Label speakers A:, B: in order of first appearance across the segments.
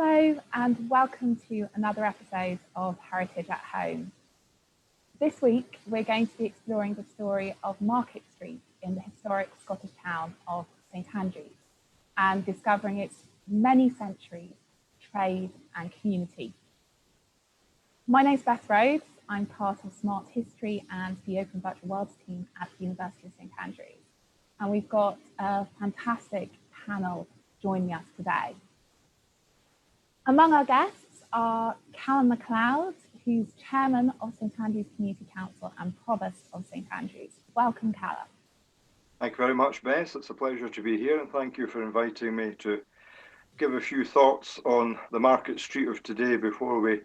A: Hello and welcome to another episode of Heritage at Home. This week we're going to be exploring the story of Market Street in the historic Scottish town of St Andrews and discovering its many centuries, trade and community. My name's Beth Rhodes. I'm part of Smart History and the Open Virtual Worlds team at the University of St Andrews. And we've got a fantastic panel joining us today. Among our guests are Callum MacLeod, who's Chairman of St Andrews Community Council and Provost of St Andrews. Welcome, Callum.
B: Thank you very much, Bess. It's a pleasure to be here, and thank you for inviting me to give a few thoughts on the Market Street of today before we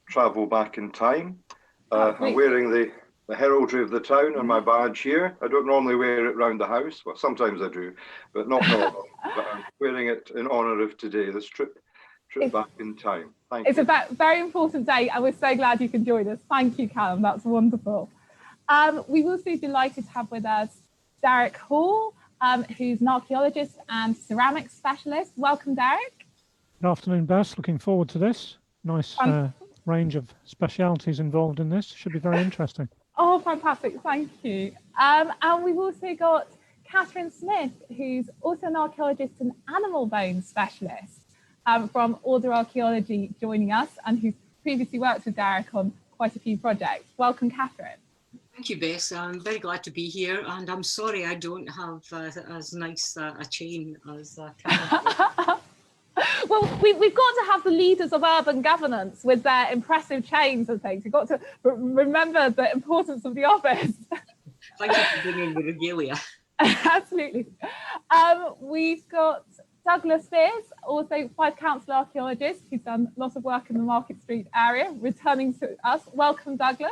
B: travel back in time. I'm wearing the heraldry of the town on my badge here. I don't normally wear it around the house. Well, sometimes I do, but not normal. But I'm wearing it in honour of today, this trip back in time. Thank you. It's
A: a very important day, and we're so glad you can join us. Thank you, Callum. That's wonderful. We're also delighted to have with us Derek Hall, who's an archaeologist and ceramics specialist. Welcome, Derek.
C: Good afternoon, Bess. Looking forward to this. Nice range of specialities involved in this. Should be very interesting.
A: Oh, fantastic. Thank you. And we've also got Catherine Smith, who's also an archaeologist and animal bones specialist from Order Archaeology, joining us, and who's previously worked with Derek on quite a few projects. Welcome, Catherine.
D: Thank you, Bess. I'm very glad to be here, and I'm sorry I don't have as nice a chain as Catherine.
A: Well, we've got to have the leaders of urban governance with their impressive chains and things. We've got to remember the importance of the office.
D: Thank you for bringing the regalia.
A: Absolutely. We've got Douglas Spears, also Fife Council archaeologist, who's done lots of work in the Market Street area, returning to us. Welcome, Douglas.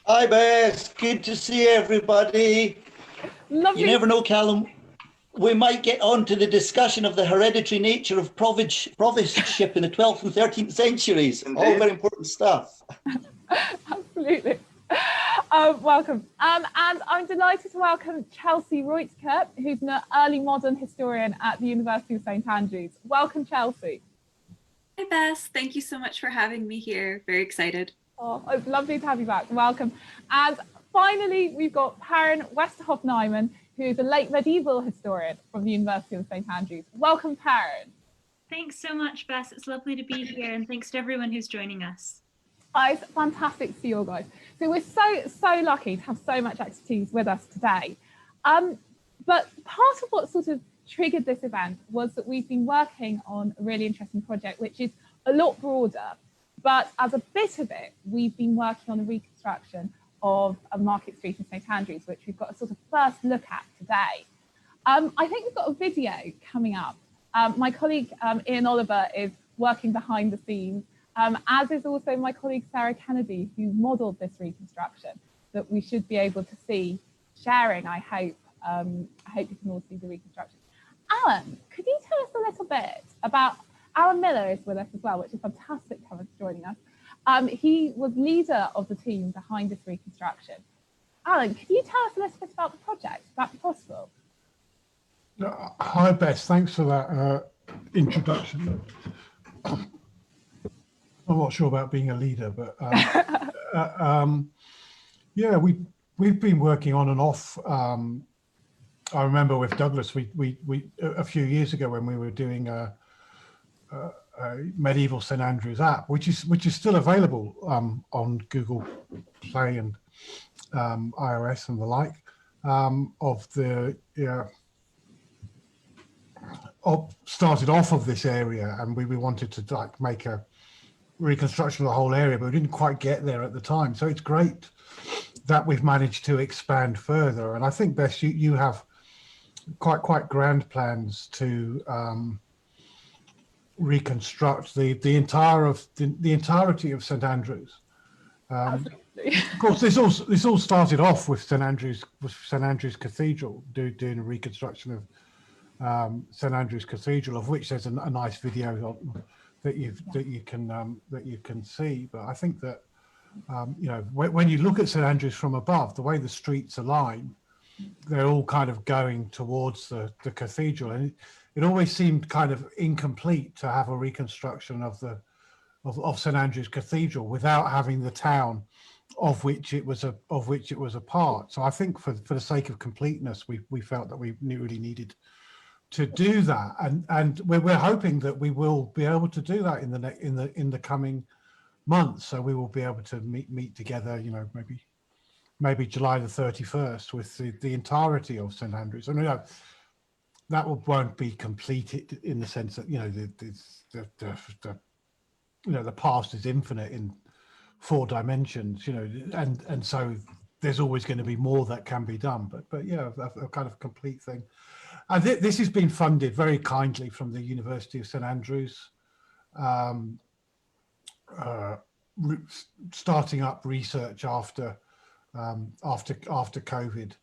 E: Hi, Bess. Good to see everybody.
A: Lovely.
E: You never know, Callum. We might get on to the discussion of the hereditary nature of provostship in the 12th and 13th centuries. Indeed. All very important stuff.
A: Absolutely. Welcome. And I'm delighted to welcome Chelsea Reutkert, who's an early modern historian at the University of St Andrews. Welcome, Chelsea.
F: Hi, Bess. Thank you so much for having me here. Very excited.
A: Oh, it's lovely to have you back. Welcome. And finally, we've got Perrin Westerhoff-Nyman, who is a late medieval historian from the University of St Andrews. Welcome, Perrin.
G: Thanks so much, Bess. It's lovely to be here, and thanks to everyone who's joining us.
A: It's fantastic to see you all, guys. So we're so lucky to have so much expertise with us today. But part of what sort of triggered this event was that we've been working on a really interesting project, which is a lot broader. But as a bit of it, we've been working on the reconstruction of Market Street in St Andrews, which we've got a sort of first look at today. I think we've got a video coming up. My colleague Ian Oliver is working behind the scenes, as is also my colleague Sarah Kennedy, who modelled this reconstruction, that we should be able to see sharing, I hope. I hope you can all see the reconstruction. Alan, could you tell us a little bit about, Alan Miller is with us as well, which is fantastic to have us joining us. He was leader of the team behind this reconstruction. Alan, could you tell us a little bit about the project? Would that be possible?
H: Hi, Bess. Thanks for that introduction. I'm not sure about being a leader, but yeah, we've been working on and off. I remember with Douglas, we a few years ago when we were doing a medieval St Andrews app, which is still available on Google Play and iOS and the like, started off of this area, and we wanted to like make a reconstruction of the whole area, but we didn't quite get there at the time. So it's great that we've managed to expand further, and I think, Bess, you have quite grand plans to reconstruct the entirety of St Andrews. Of course, this all started off with St Andrews Cathedral, doing a reconstruction of St Andrews Cathedral, of which there's a nice video that you can see. But I think that when you look at St Andrews from above, the way the streets align, they're all kind of going towards the cathedral, and it always seemed kind of incomplete to have a reconstruction of St Andrew's Cathedral without having the town of which it was a part. So I think for the sake of completeness, we felt that we really needed to do that, and we're hoping that we will be able to do that in the coming months. So we will be able to meet together, you know, maybe July the 31st with the entirety of St Andrews. And that won't be completed in the sense that, you know, the past is infinite in 4 dimensions, you know, and so there's always going to be more that can be done, but yeah, a kind of complete thing. And this has been funded very kindly from the University of St Andrews, starting up research after COVID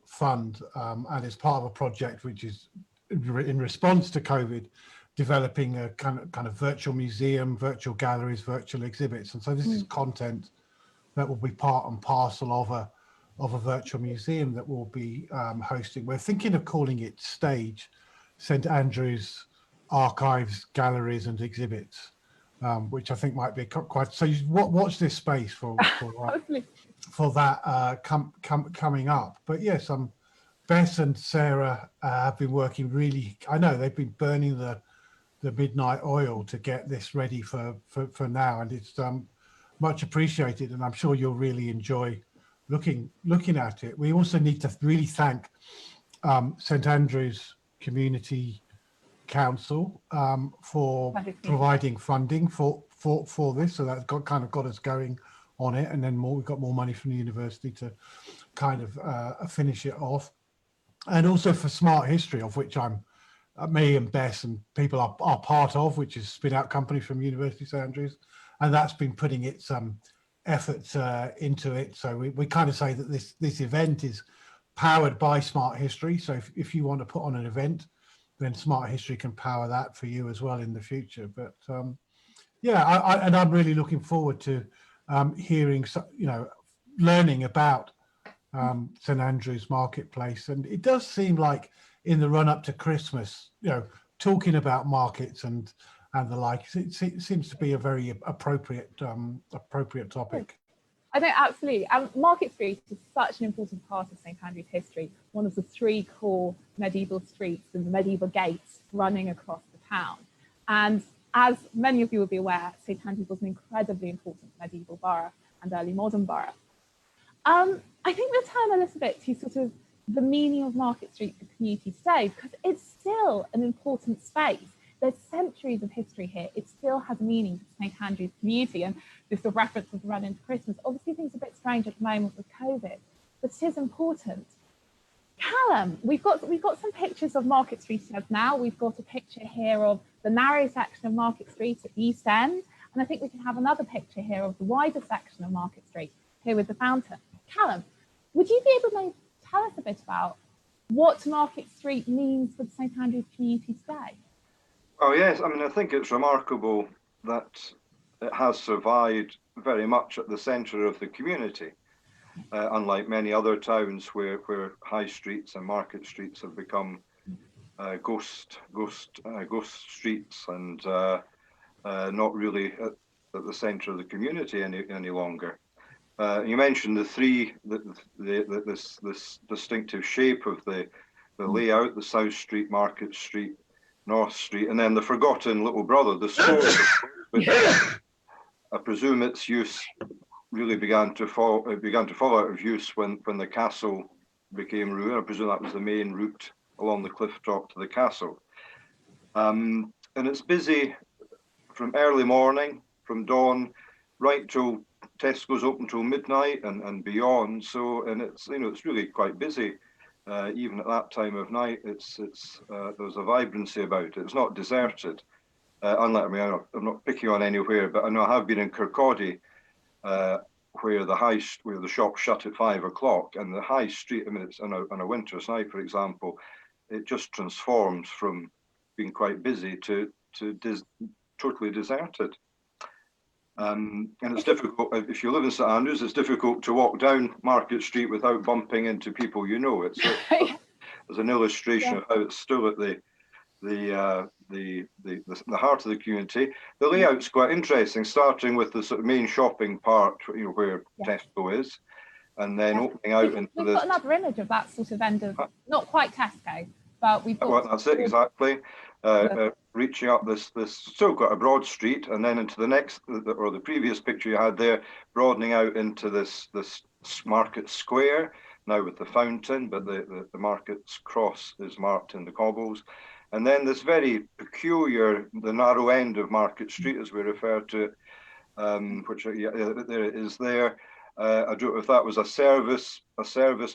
H: fund, and it's part of a project which is in response to COVID, developing a kind of virtual museum, virtual galleries, virtual exhibits. And so this is content that will be part and parcel of a virtual museum that we'll be hosting. We're thinking of calling it STAGE, St Andrews Archives, Galleries and Exhibits, which I think might be quite, so you watch this space for that coming up. But yes, Bess and Sarah have been working really, I know they've been burning the midnight oil to get this ready for now, and it's much appreciated, and I'm sure you'll really enjoy looking at it. We also need to really thank St Andrews Community Council for providing funding for this, so that's got us going on it, and then we've got more money from the university to kind of finish it off, and also for Smart History, of which me and Bess and people are part of, which is a spin-out company from University of St Andrews, and that's been putting its efforts into it. So we kind of say that this event is powered by Smart History. So if you want to put on an event, then Smart History can power that for you as well in the future. But yeah, I'm really looking forward to hearing, you know, learning about St Andrew's Marketplace. And it does seem like in the run up to Christmas, you know, talking about markets and the like, it seems to be a very appropriate topic.
A: I know, absolutely. Market Street is such an important part of St Andrew's history, one of the 3 core medieval streets and the medieval gates running across the town. And as many of you will be aware, St Andrews was an incredibly important medieval borough and early modern borough. I think we'll turn a little bit to sort of the meaning of Market Street for the community today, because it's still an important space. There's centuries of history here. It still has meaning to St Andrew's community, and this sort of reference was run into Christmas. Obviously, things are a bit strange at the moment with COVID, but it is important. Callum, we've got some pictures of Market Street as now. We've got a picture here of the narrow section of Market Street at the East End, and I think we can have another picture here of the wider section of Market Street here with the fountain. Callum, would you be able to tell us a bit about what Market Street means for the St Andrews community today?
B: Oh yes, I mean, I think it's remarkable that it has survived very much at the centre of the community, unlike many other towns where high streets and market streets have become ghost streets and not really at the centre of the community any longer. You mentioned this distinctive shape of the layout: the South Street, Market Street, North Street, and then the forgotten little brother, the store. But I presume its use really began to fall out of use when the castle became ruined. I presume that was the main route along the cliff top to the castle. And it's busy from early morning, from dawn, right till Tesco's open till midnight and beyond. So, and it's, you know, it's really quite busy. Even at that time of night, there's a vibrancy about it. It's not deserted. Unlike, I mean, I'm not picking on anywhere, but I know I have been in Kirkcaldy, where the shop shut at 5 o'clock, and the high street. I mean, it's on a winter's night, for example, it just transforms from being quite busy to totally deserted. And it's difficult, if you live in St Andrews, it's difficult to walk down Market Street without bumping into people you know. It's as an illustration of how it's still at the heart of the community. The layout's quite interesting, starting with the sort of main shopping part, where Tesco is, and then opening out into
A: we've
B: this.
A: got another image of that sort of end of, not quite Tesco, but we've got.
B: Well, that's it, exactly. Reaching up this still got a broad street, and then into the next, or the previous picture you had there, broadening out into this market square, now with the fountain, but the market's cross is marked in the cobbles. And then this very peculiar, the narrow end of Market Street, as we refer to it, which there it is there. I don't know if that was a service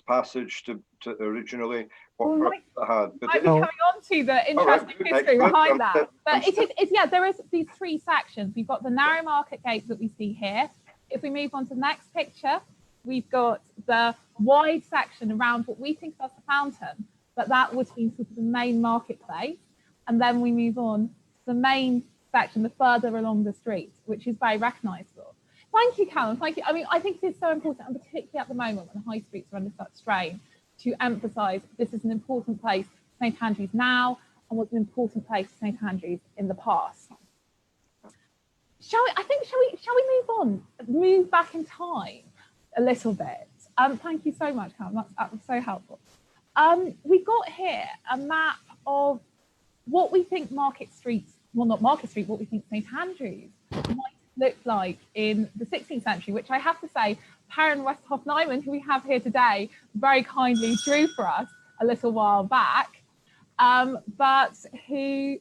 B: passage to originally what purpose it had. But
A: Might be coming on to the interesting history behind that. But there is these three sections. We've got the narrow market gate that we see here. If we move on to the next picture, we've got the wide section around what we think of as the fountain, but that would be sort of the main marketplace. And then we move on to the main section, the further along the street, which is very recognisable. Thank you, Callum. Thank you. I mean, I think it is so important, and particularly at the moment when the high streets are under such strain, to emphasise this is an important place for St Andrews now and was an important place for St Andrews in the past. Shall we move back in time a little bit? Thank you so much, Callum. That was so helpful. We've got here a map of what we think Market Street, well, not Market Street, what we think St Andrews might look like in the 16th century, which I have to say, Perrin Westhoff Nyman, who we have here today, very kindly drew for us a little while back,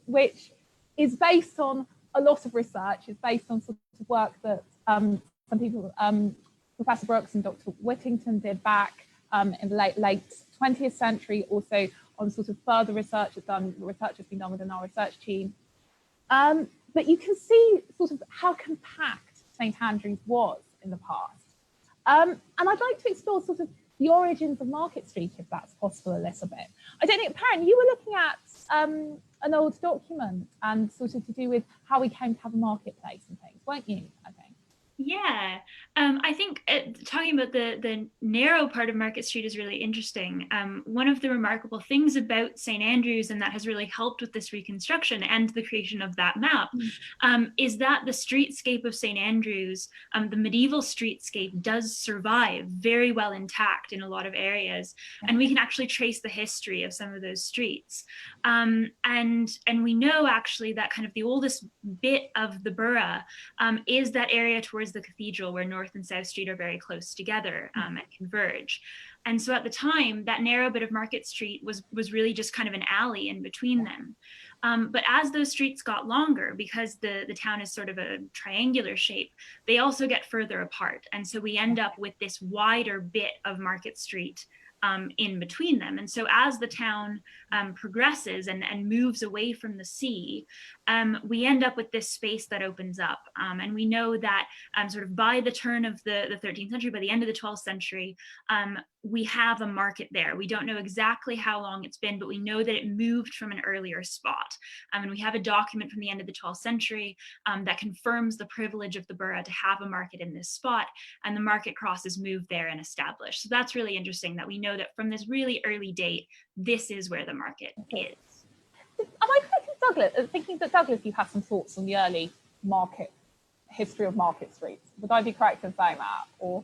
A: which is based on a lot of research. It's based on sort of work that some people, Professor Brooks and Dr. Whittington did back in the late 20th century, also on sort of further research research has been done within our research team. But you can see sort of how compact St Andrews was in the past. And I'd like to explore sort of the origins of Market Street, if that's possible, a little bit. I don't think, Perrin, you were looking at an old document and sort of to do with how we came to have a marketplace and things, weren't you, I think?
G: Yeah, I think talking about the narrow part of Market Street is really interesting. One of the remarkable things about St Andrews, and that has really helped with this reconstruction and the creation of that map, is that the streetscape of St Andrews, the medieval streetscape, does survive very well intact in a lot of areas, and we can actually trace the history of some of those streets. And we know actually that kind of the oldest bit of the borough is that area towards the cathedral where North and South Street are very close together and converge. And so at the time, that narrow bit of Market Street was really just kind of an alley in between them. But as those streets got longer, because the town is sort of a triangular shape, they also get further apart. And so we end up with this wider bit of Market Street in between them. And so as the town progresses and moves away from the sea, we end up with this space that opens up. And we know that sort of by the turn of the 13th century, by the end of the 12th century, we have a market there. We don't know exactly how long it's been, but we know that it moved from an earlier spot. And we have a document from the end of the 12th century that confirms the privilege of the borough to have a market in this spot, and the market cross is moved there and established. So that's really interesting that we know that from this really early date, this is where the market is.
A: Am I correct in Douglas, thinking that, Douglas, you have some thoughts on the early history of Market Street? Would I be correct in saying that, or?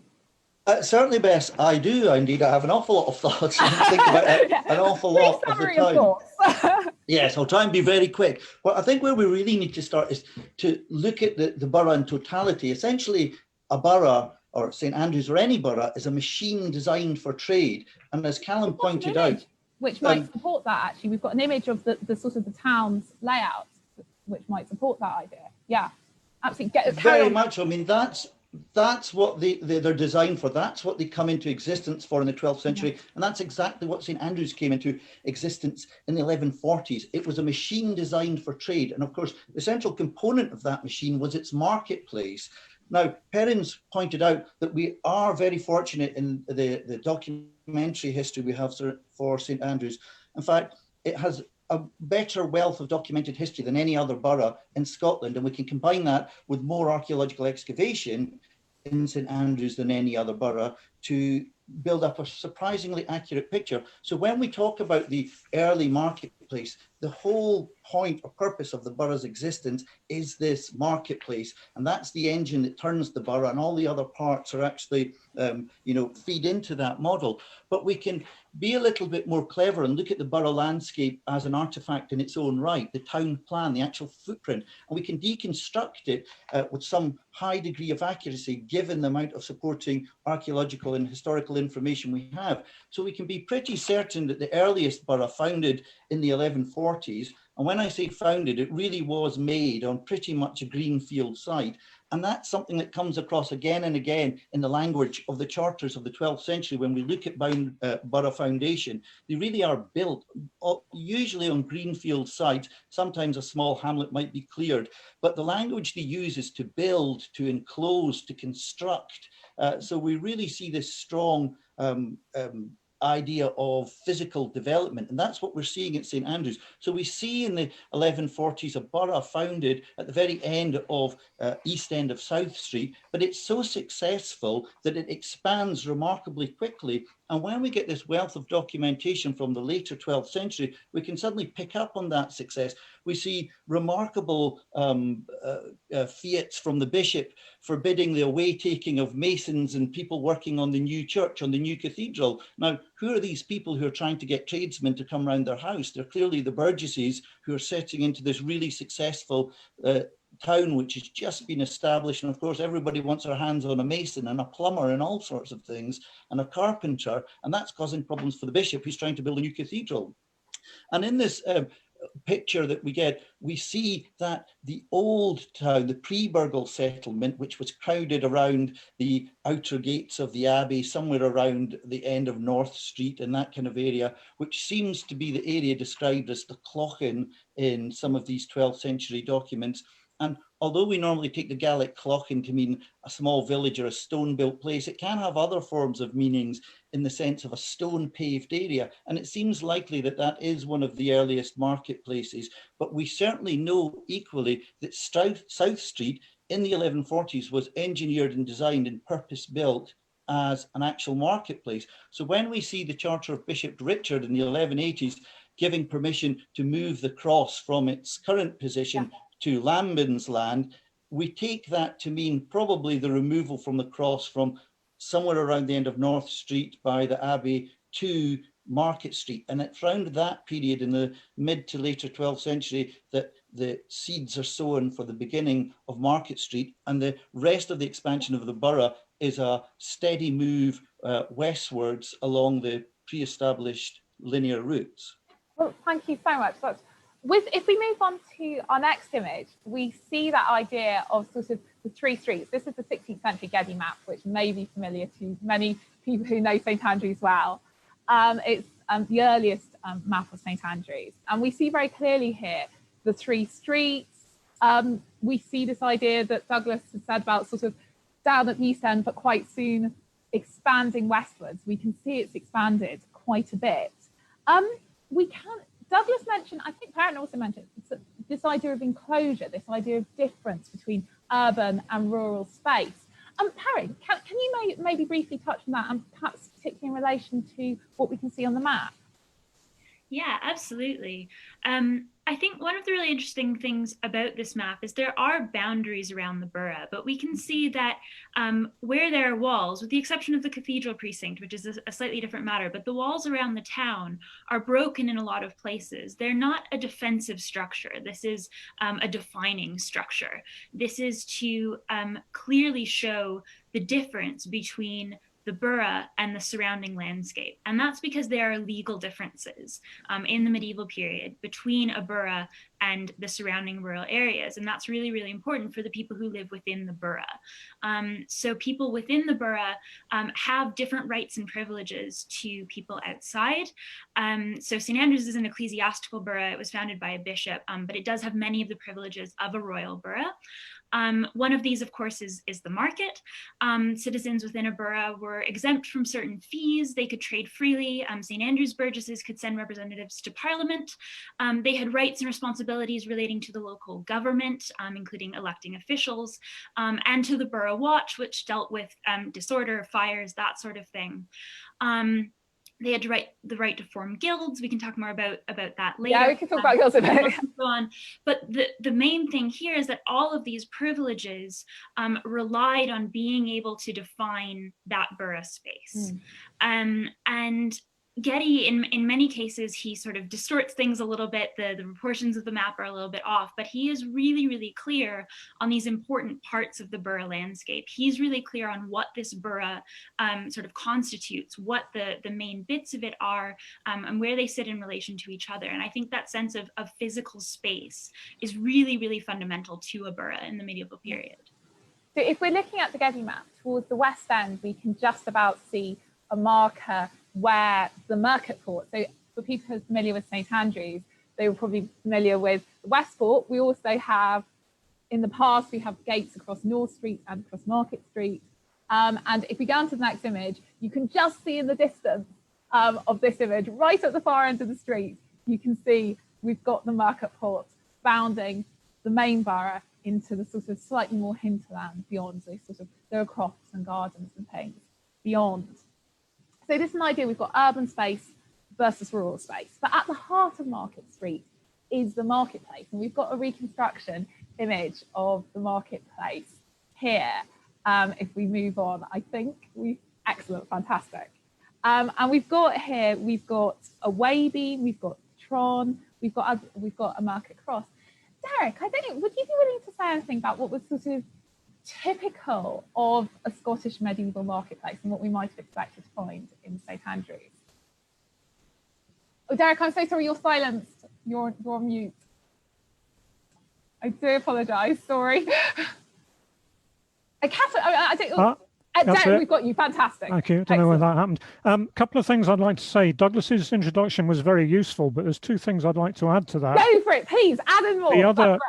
E: Certainly, Bess, I do. Indeed, I have an awful lot of thoughts and think about it an awful lot of the time. Yes, I'll try and be very quick. Well, I think where we really need to start is to look at the borough in totality. Essentially, a borough, or St Andrews or any borough, is a machine designed for trade. And as Callum pointed out,
A: which might support that, actually. We've got an image of the sort of the town's layout, which might support that idea. Yeah, absolutely.
E: Very much. I mean, that's what they're designed for. That's what they come into existence for in the 12th century. Yeah. And that's exactly what St Andrews came into existence in the 1140s. It was a machine designed for trade. And of course, the central component of that machine was its marketplace. Now, Perrin's pointed out that we are very fortunate in the documentary history we have for St Andrews. In fact, it has a better wealth of documented history than any other borough in Scotland, and we can combine that with more archaeological excavation in St Andrews than any other borough to build up a surprisingly accurate picture. So when we talk about the early marketplace, the whole point or purpose of the borough's existence is this marketplace, and that's the engine that turns the borough, and all the other parts are actually, feed into that model. But we can be a little bit more clever and look at the borough landscape as an artifact in its own right, the town plan, the actual footprint, and we can deconstruct it with some high degree of accuracy given the amount of supporting archaeological and historical information we have. So we can be pretty certain that the earliest borough, founded in the 1140s, and when I say founded, it really was made on pretty much a greenfield site. And that's something that comes across again and again in the language of the charters of the 12th century. When we look at borough foundation, they really are built usually on greenfield sites. Sometimes a small hamlet might be cleared, but the language they use is to build, to enclose, to construct. So we really see this strong idea of physical development, and that's what we're seeing at St Andrews. So we see in the 1140s a borough founded at the very end of east end of South Street, but it's so successful that it expands remarkably quickly. And when we get this wealth of documentation from the later 12th century, we can suddenly pick up on that success. We see remarkable fiats from the bishop forbidding the away taking of masons and people working on the new church, on the new cathedral. Now, who are these people who are trying to get tradesmen to come round their house? They're clearly the Burgesses who are setting into this really successful town which has just been established, and of course everybody wants their hands on a mason and a plumber and all sorts of things, and a carpenter, and that's causing problems for the bishop who's trying to build a new cathedral. And in this picture that we get, we see that the old town, the pre-Burgle settlement, which was crowded around the outer gates of the abbey, somewhere around the end of North Street and that kind of area, which seems to be the area described as the Clochan in some of these 12th century documents. And although we normally take the Gaelic Clochan to mean a small village or a stone-built place, it can have other forms of meanings in the sense of a stone-paved area. And it seems likely that that is one of the earliest marketplaces. But we certainly know equally that South Street in the 1140s was engineered and designed and purpose-built as an actual marketplace. So when we see the Charter of Bishop Richard in the 1180s giving permission to move the cross from its current position to Lambin's land, we take that to mean probably the removal from the cross from somewhere around the end of North Street by the Abbey to Market Street. And it's around that period in the mid to later 12th century that the seeds are sown for the beginning of Market Street, and the rest of the expansion of the borough is a steady move westwards along the pre-established linear routes.
A: Well, thank you so much. If we move on to our next image, we see that idea of sort of the three streets. This is the 16th century Getty map, which may be familiar to many people who know St Andrews well. It's the earliest map of St Andrews. And we see very clearly here the three streets. We see this idea that Douglas has said about sort of down at the east end, but quite soon expanding westwards. We can see it's expanded quite a bit. Douglas mentioned, I think Perrin also mentioned, this idea of enclosure, this idea of difference between urban and rural space. Perrin, can you maybe briefly touch on that, and perhaps particularly in relation to what we can see on the map?
G: Yeah, absolutely. I think one of the really interesting things about this map is there are boundaries around the borough, but we can see that where there are walls, with the exception of the cathedral precinct, which is a slightly different matter, but the walls around the town are broken in a lot of places. They're not a defensive structure. This is a defining structure. This is to clearly show the difference between the borough and the surrounding landscape. And that's because there are legal differences in the medieval period between a borough and the surrounding rural areas. And that's really, really important for the people who live within the borough. So people within the borough have different rights and privileges to people outside. So St. Andrews is an ecclesiastical borough. It was founded by a bishop, but it does have many of the privileges of a royal borough. One of these, of course, is the market. Citizens within a borough were exempt from certain fees. They could trade freely. St. Andrews burgesses could send representatives to Parliament. They had rights and responsibilities relating to the local government, including electing officials, and to the borough watch, which dealt with disorder, fires, that sort of thing. They had the right to form guilds. We can talk more about that later.
A: Yeah, we can talk about guilds a bit.
G: So on. But the main thing here is that all of these privileges relied on being able to define that borough space. And Getty, in many cases, he sort of distorts things a little bit. The proportions of the map are a little bit off, but he is really, really clear on these important parts of the borough landscape. He's really clear on what this borough sort of constitutes, what the main bits of it are, and where they sit in relation to each other. And I think that sense of physical space is really, really fundamental to a borough in the medieval period.
A: So if we're looking at the Getty map towards the west end, we can just about see a marker where the Market Port, so for people who are familiar with St. Andrews, they were probably familiar with Westport. We also have, in the past, we have gates across North Street and across Market Street. And if we go on to the next image, you can just see in the distance of this image, right at the far end of the street, you can see we've got the Market Port bounding the main borough into the sort of slightly more hinterland beyond. So sort of there are crops and gardens and things beyond. So this is an idea, we've got urban space versus rural space. But at the heart of Market Street is the marketplace. And we've got a reconstruction image of the marketplace here. If we move on, I think excellent, fantastic. And we've got here, we've got a Waybeam, we've got Tron, we've got a Market Cross. Derek, I think, would you be willing to say anything about what was sort of typical of a Scottish medieval marketplace and what we might have expected to find in St. Andrews? Oh, Derek, I'm so sorry, you're silenced. You're on mute. I do apologise, sorry. Derek, we've got you, fantastic.
C: Thank you, I don't know where that happened. Couple of things I'd like to say. Douglas's introduction was very useful, but there's two things I'd like to add to that.
A: Go for it, please, add in more.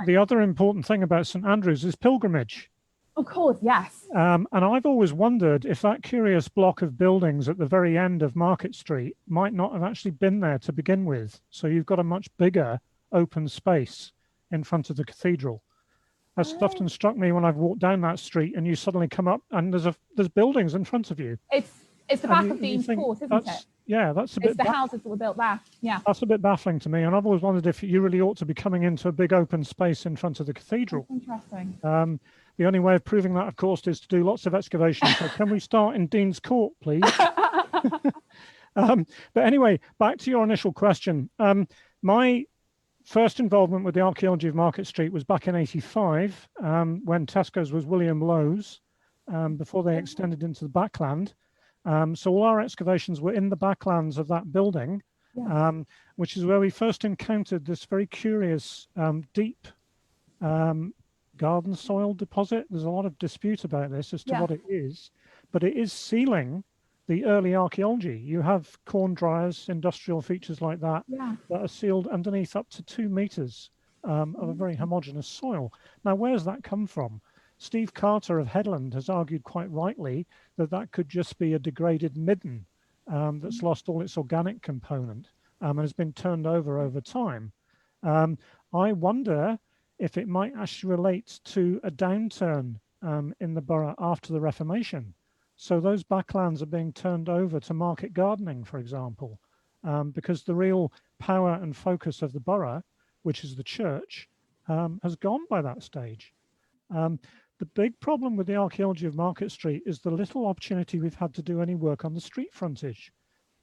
C: The other important thing about St. Andrews is pilgrimage.
A: Of course, yes.
C: And I've always wondered if that curious block of buildings at the very end of Market Street might not have actually been there to begin with. So you've got a much bigger open space in front of the cathedral. That's often struck me when I've walked down that street and you suddenly come up and there's buildings in front of you.
A: It's the back of Dean's Court, isn't it?
C: Yeah, that's a bit.
A: It's the houses that were built there. Yeah.
C: That's a bit baffling to me, and I've always wondered if you really ought to be coming into a big open space in front of the cathedral.
A: That's interesting.
C: The only way of proving that, of course, is to do lots of excavation. So can we start in Dean's Court, please? But anyway, back to your initial question. My first involvement with the archaeology of Market Street was back in '85, when Tesco's was William Lowe's, before they extended into the backland. So all our excavations were in the backlands of that building, which is where we first encountered this very curious deep garden soil deposit. There's a lot of dispute about this as to what it is, but it is sealing the early archaeology. You have corn dryers, industrial features like that, that are sealed underneath up to 2 meters of a very homogeneous soil. Now, where's that come from? Steve Carter of Headland has argued quite rightly that that could just be a degraded midden that's lost all its organic component and has been turned over time. I wonder if it might actually relate to a downturn in the borough after the Reformation. So those backlands are being turned over to market gardening, for example, because the real power and focus of the borough, which is the church, has gone by that stage. The big problem with the archaeology of Market Street is the little opportunity we've had to do any work on the street frontage.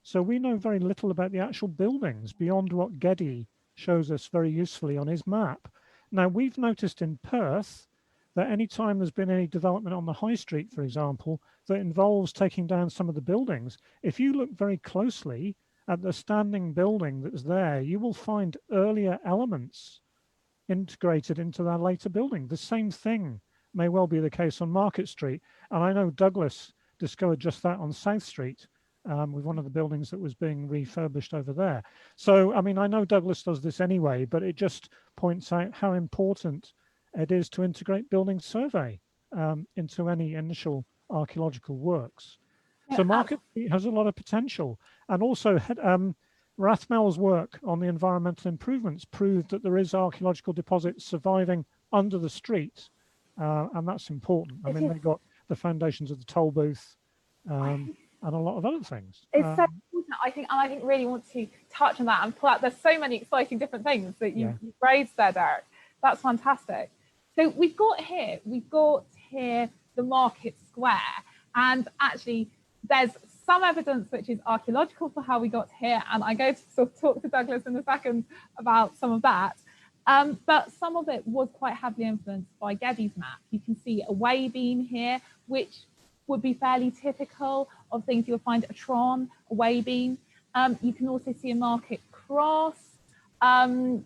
C: So we know very little about the actual buildings beyond what Geddy shows us very usefully on his map. Now, we've noticed in Perth that any time there's been any development on the high street, for example, that involves taking down some of the buildings, if you look very closely at the standing building that's there, you will find earlier elements integrated into their later building. The same thing may well be the case on Market Street. And I know Douglas discovered just that on South Street with one of the buildings that was being refurbished over there. So, I mean, I know Douglas does this anyway, but it just points out how important it is to integrate building survey into any initial archaeological works. So Market Street has a lot of potential. And also Rathmell's work on the environmental improvements proved that there is archaeological deposits surviving under the street. And that's important. I mean, they got the foundations of the toll booth and a lot of other things.
A: It's so important, I think, and I think really want to touch on that and pull out. There's so many exciting different things that you've raised there, Derek. That's fantastic. So we've got here the Market Square, and actually there's some evidence which is archaeological for how we got here, and I'm going to sort of talk to Douglas in a second about some of that. But some of it was quite heavily influenced by Geddes' map. You can see a way beam here, which would be fairly typical of things you'll find a Tron, a way beam. You can also see a market cross in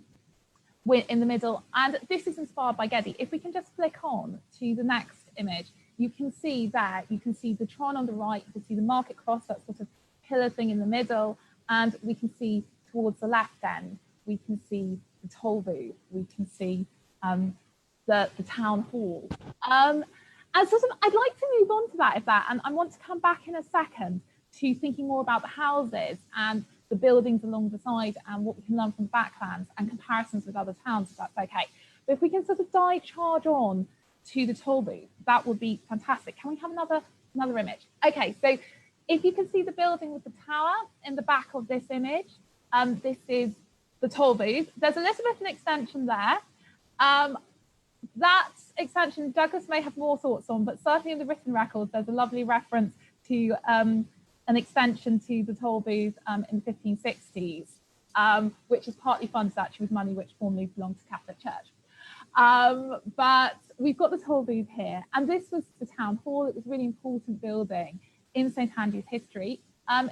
A: the middle, and this is inspired by Geddes. If we can just flick on to the next image, you can see there, you can see the Tron on the right, you can see the market cross, that sort of pillar thing in the middle, and we can see towards the left end, we can see the toll booth, we can see the town hall. And sort of, I'd like to move on to that, and I want to come back in a second to thinking more about the houses and the buildings along the side and what we can learn from backlands and comparisons with other towns, if that's okay. But if we can sort of charge on to the toll booth, that would be fantastic. Can we have another image? Okay, so if you can see the building with the tower in the back of this image, this is the toll booth. There's Elizabethan extension there. That extension, Douglas may have more thoughts on, but certainly in the written records, there's a lovely reference to an extension to the toll booth in the 1560s, which is partly funded actually with money which formerly belonged to Catholic Church. But we've got the toll booth here, and this was the town hall. It was a really important building in St Andrew's history.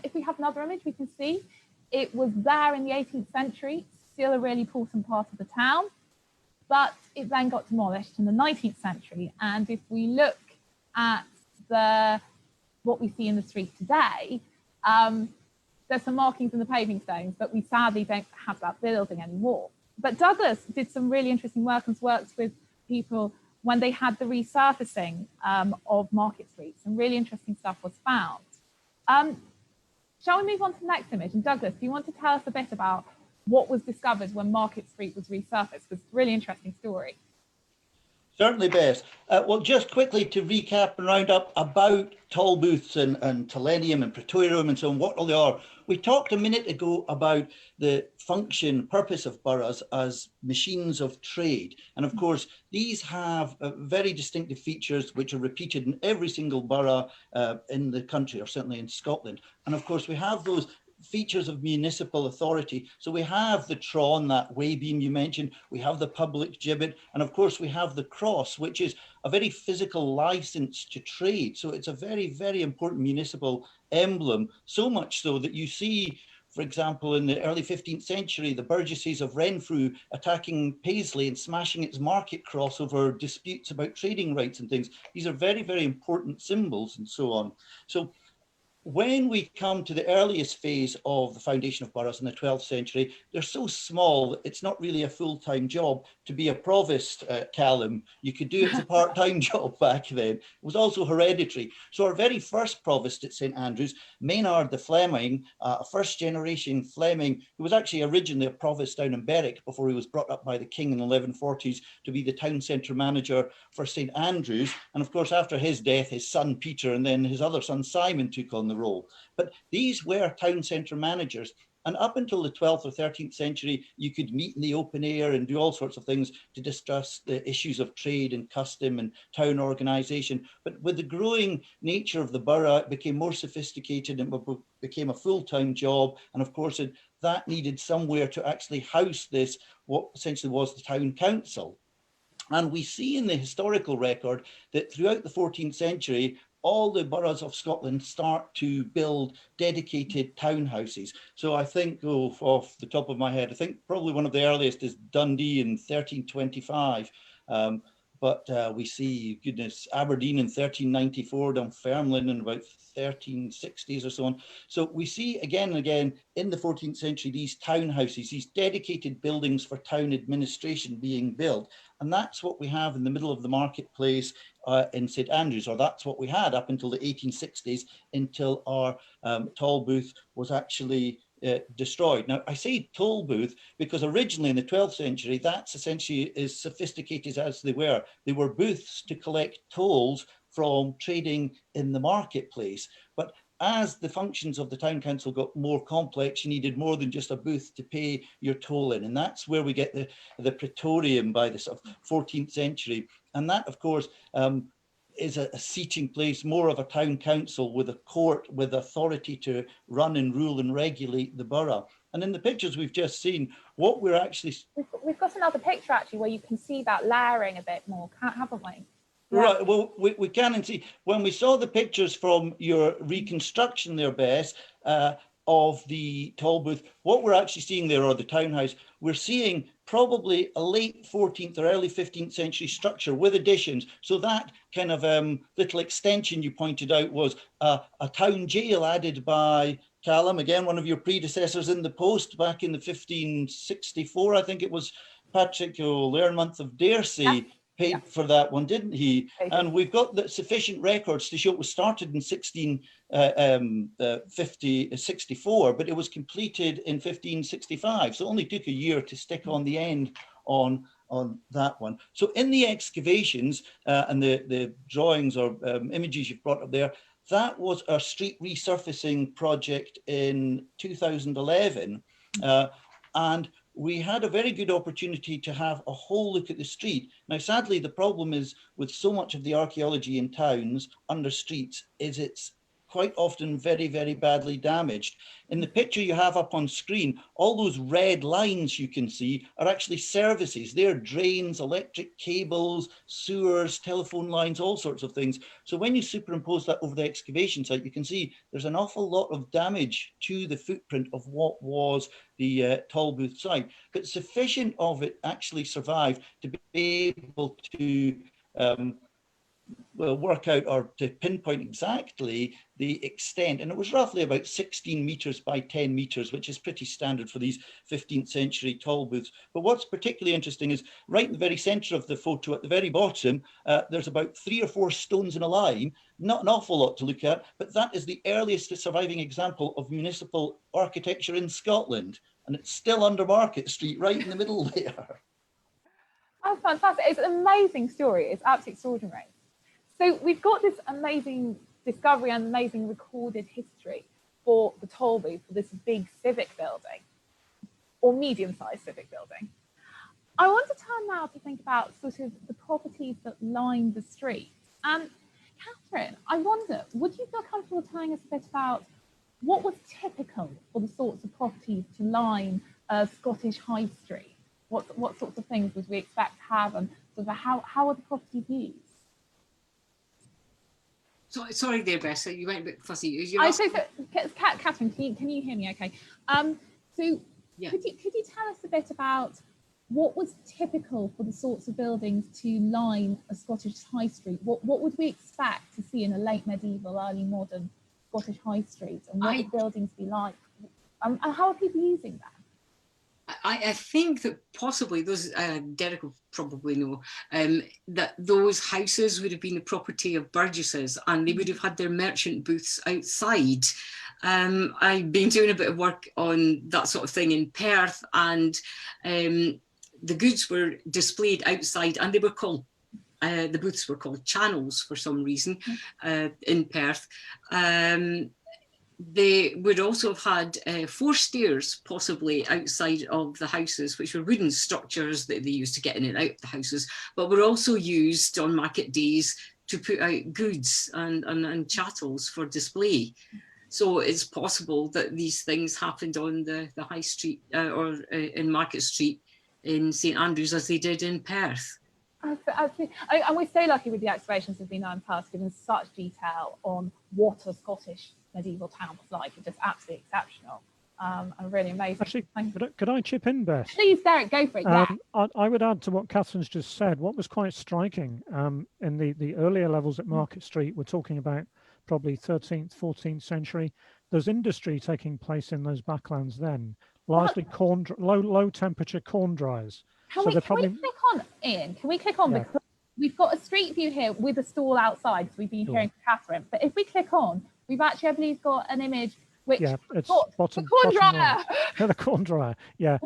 A: If we have another image, we can see it was there in the 18th century, still a really important part of the town, but it then got demolished in the 19th century. And if we look at what we see in the street today, there's some markings in the paving stones, but we sadly don't have that building anymore. But Douglas did some really interesting work and worked with people when they had the resurfacing of Market Street. Some really interesting stuff was found. Shall we move on to the next image? And Douglas, do you want to tell us a bit about what was discovered when Market Street was resurfaced? It's a really interesting story.
E: Certainly, Bess. Well, just quickly to recap and round up about toll booths and Telenium and Praetorium and so on, what all they are. We talked a minute ago about the function, purpose of boroughs as machines of trade. And of course, these have very distinctive features which are repeated in every single borough in the country, or certainly in Scotland. And of course, we have those features of municipal authority. So we have the Tron, that way beam you mentioned, we have the public gibbet, and of course we have the cross, which is a very physical license to trade. So it's a very, very important municipal emblem, so much so that you see, for example, in the early 15th century, the burgesses of Renfrew attacking Paisley and smashing its market cross over disputes about trading rights and things. These are very, very important symbols and so on. So when we come to the earliest phase of the foundation of boroughs in the 12th century, they're so small that it's not really a full-time job to be a provost, Callum. You could do it as a part-time job back then. It was also hereditary. So our very first provost at St Andrews, Maynard the Fleming, a first-generation Fleming, who was actually originally a provost down in Berwick before he was brought up by the king in the 1140s to be the town centre manager for St Andrews. And of course, after his death, his son Peter and then his other son Simon took on the role. But these were town centre managers. And up until the 12th or 13th century, you could meet in the open air and do all sorts of things to discuss the issues of trade and custom and town organisation. But with the growing nature of the borough, it became more sophisticated and became a full-time job. And of course, that needed somewhere to actually house this, what essentially was the town council. And we see in the historical record that throughout the 14th century, all the boroughs of Scotland start to build dedicated townhouses. So I think, off the top of my head, I think probably one of the earliest is Dundee in 1325. But we see, goodness, Aberdeen in 1394, Dunfermline in about 1360s or so on. So we see again and again in the 14th century these townhouses, these dedicated buildings for town administration being built. And that's what we have in the middle of the marketplace in St Andrews, or that's what we had up until the 1860s, until our toll booth was actually destroyed. Now, I say toll booth because originally in the 12th century, that's essentially as sophisticated as they were. They were booths to collect tolls from trading in the marketplace. But as the functions of the town council got more complex, you needed more than just a booth to pay your toll in. And that's where we get the praetorium by the sort of 14th century. And that, of course, is a seating place, more of a town council with a court with authority to run and rule and regulate the borough. And in the pictures we've just seen, what we're actually...
A: We've got another picture actually where you can see that layering a bit more, haven't we? Yeah.
E: Right, well, we can see, when we saw the pictures from your reconstruction there, Bess, of the toll booth, what we're actually seeing there, or the townhouse, we're seeing probably a late 14th or early 15th century structure with additions. So that kind of little extension you pointed out was a town jail added by Callum, again, one of your predecessors in the post back in the 1564, I think it was Patrick Learmonth of Daresey, paid for that one, didn't he? And we've got the sufficient records to show it was started in 1664, but it was completed in 1565. So it only took a year to stick on the end on that one. So in the excavations and the drawings or images you've brought up there, that was our street resurfacing project in 2011. And we had a very good opportunity to have a whole look at the street. Now, sadly, the problem is with so much of the archaeology in towns under streets is it's quite often very, very badly damaged. In the picture you have up on screen, all those red lines you can see are actually services. They're drains, electric cables, sewers, telephone lines, all sorts of things. So when you superimpose that over the excavation site, you can see there's an awful lot of damage to the footprint of what was the toll booth site. But sufficient of it actually survived to be able to work out or to pinpoint exactly the extent, and it was roughly about 16 meters by 10 meters, which is pretty standard for these 15th century toll booths. But what's particularly interesting is right in the very center of the photo at the very bottom, there's about 3 or 4 stones in a line, not an awful lot to look at, but that is the earliest surviving example of municipal architecture in Scotland, and it's still under Market Street, right in the middle there.
A: Oh, fantastic. It's an amazing story. It's absolutely extraordinary. So we've got this amazing discovery and amazing recorded history for the toll booth, for this big civic building, or medium-sized civic building. I want to turn now to think about sort of the properties that line the street. And Catherine, I wonder, would you feel comfortable telling us a bit about what was typical for the sorts of properties to line a Scottish high street? What sorts of things would we expect to have, and sort of how are the properties used?
D: So, sorry there, Bessa, you went a bit fussy.
A: Catherine, can you hear me okay? So yeah. Could you tell us a bit about what was typical for the sorts of buildings to line a Scottish high street? What would we expect to see in a late medieval, early modern Scottish high street, and what would buildings be like? And how are people using that?
D: I think that possibly those, Derek will probably know, that those houses would have been the property of burgesses, and they would have had their merchant booths outside. I've been doing a bit of work on that sort of thing in Perth, and the goods were displayed outside, and they were called, the booths were called channels for some reason in Perth. They would also have had 4 stairs possibly outside of the houses, which were wooden structures that they used to get in and out of the houses, but were also used on market days to put out goods and chattels for display. So it's possible that these things happened on the high street or in Market Street in St Andrews as they did in Perth.
A: Absolutely. And we're so lucky with the excavations that have been done past, given such detail on what a Scottish medieval town was like. It's just absolutely exceptional and really amazing.
C: Actually, could I chip in, Beth?
A: Please, Derek, go for it. Yeah.
C: I would add to what Catherine's just said. What was quite striking in the earlier levels at Market Street, we're talking about probably 13th, 14th century. There's industry taking place in those backlands then, largely low temperature corn dryers.
A: Can we click on, Ian? Can we click on? Yeah. Because we've got a street view here with a stall outside, so we've been hearing from Catherine. But if we click on, we've actually, I believe, got an image which
C: it's
A: the corn dryer.
C: The corn dryer. Yeah,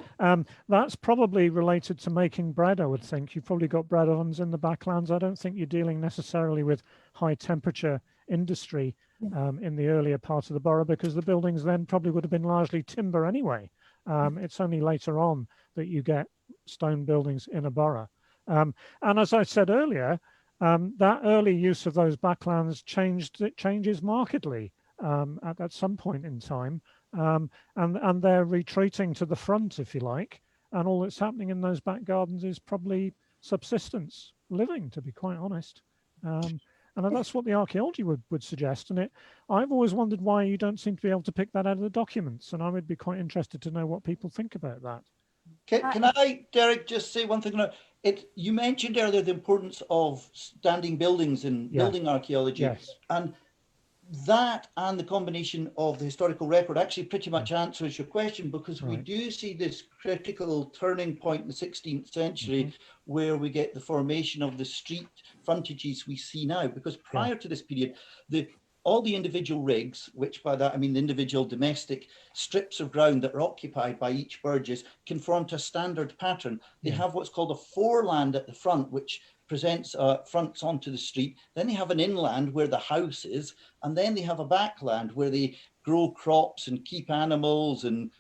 C: that's probably related to making bread. I would think you've probably got bread ovens in the backlands. I don't think you're dealing necessarily with high temperature industry in the earlier part of the borough, because the buildings then probably would have been largely timber anyway. It's only later on that you get stone buildings in a borough. And as I said earlier, that early use of those backlands changes markedly at some point in time. And they're retreating to the front, if you like. And all that's happening in those back gardens is probably subsistence living, to be quite honest. And that's what the archaeology would suggest. And I've always wondered why you don't seem to be able to pick that out of the documents. And I would be quite interested to know what people think about that.
E: Can I, Derek, just say one thing? You mentioned earlier the importance of standing buildings in building archaeology.
C: Yes.
E: And that and the combination of the historical record actually pretty much answers your question, because we do see this critical turning point in the 16th century where we get the formation of the street frontages we see now. Because prior to this period, all the individual rigs, which by that I mean the individual domestic strips of ground that are occupied by each burgess, conform to a standard pattern. They have what's called a foreland at the front, which presents fronts onto the street. Then they have an inland where the house is, and then they have a backland where they grow crops and keep animals and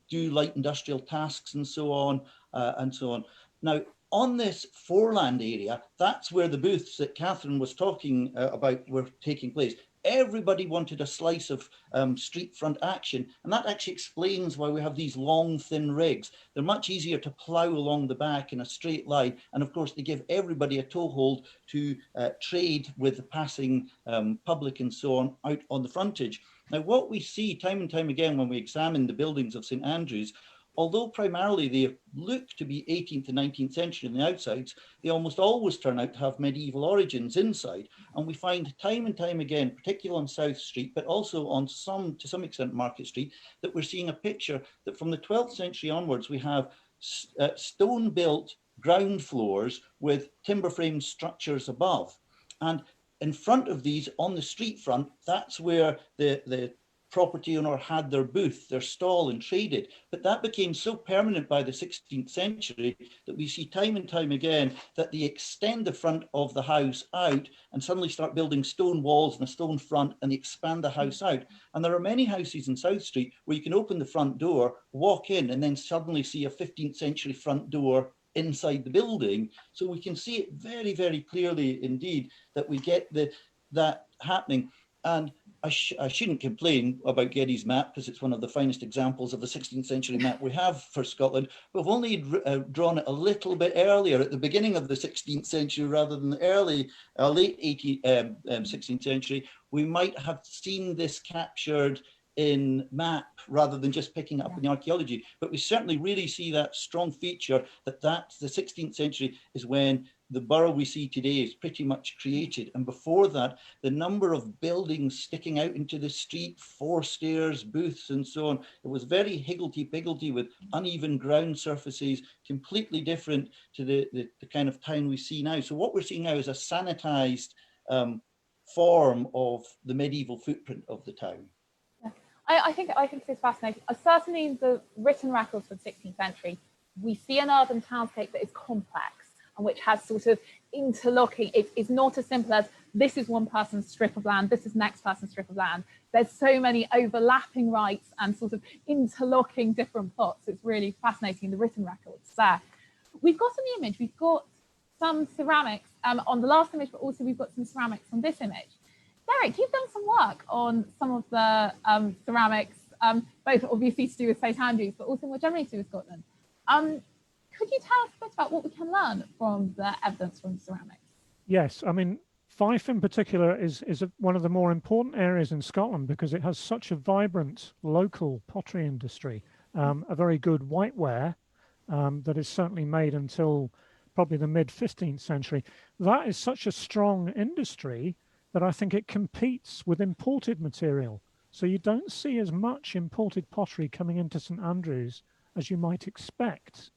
E: do light industrial tasks and so on and so on. Now, on this foreland area, that's where the booths that Catherine was talking about were taking place. Everybody wanted a slice of street front action, and that actually explains why we have these long, thin rigs. They're much easier to plough along the back in a straight line, and of course they give everybody a toehold to trade with the passing public and so on out on the frontage. Now, what we see time and time again when we examine the buildings of St Andrews, although primarily they look to be 18th and 19th century on the outsides, they almost always turn out to have medieval origins inside. And we find time and time again, particularly on South Street, but also on to some extent Market Street, that we're seeing a picture that from the 12th century onwards, we have stone-built ground floors with timber frame structures above. And in front of these, on the street front, that's where the property owner had their booth, their stall, and traded. But that became so permanent by the 16th century that we see time and time again that they extend the front of the house out and suddenly start building stone walls and a stone front, and they expand the house out. And there are many houses in South Street where you can open the front door, walk in, and then suddenly see a 15th century front door inside the building. So we can see it very, very clearly indeed that we get that happening. And I shouldn't complain about Getty's map, because it's one of the finest examples of the 16th century map we have for Scotland. We've only drawn it a little bit earlier at the beginning of the 16th century rather than the late 16th century. We might have seen this captured in map rather than just picking up in the archaeology. But we certainly really see that strong feature that that's the 16th century is when the borough we see today is pretty much created. And before that, the number of buildings sticking out into the street, forestairs, booths, and so on, it was very higgledy-piggledy with uneven ground surfaces, completely different to the kind of town we see now. So what we're seeing now is a sanitized form of the medieval footprint of the town.
A: I think it's fascinating. Certainly the written records for the 16th century, we see an urban townscape that is complex and which has sort of interlocking. It's not as simple as this is one person's strip of land, this is next person's strip of land. There's so many overlapping rights and sort of interlocking different plots. It's really fascinating, the written records there. We've got an image, we've got some ceramics on the last image, but also we've got some ceramics on this image. Derek, you've done some work on some of the ceramics, both obviously to do with St Andrews, but also more generally to do with Scotland. could you tell us a bit about what we can learn from the evidence from ceramics?
C: Yes, I mean, Fife in particular is one of the more important areas in Scotland because it has such a vibrant local pottery industry, a very good whiteware that is certainly made until probably the mid 15th century. That is such a strong industry that I think it competes with imported material. So you don't see as much imported pottery coming into St Andrews as you might expect.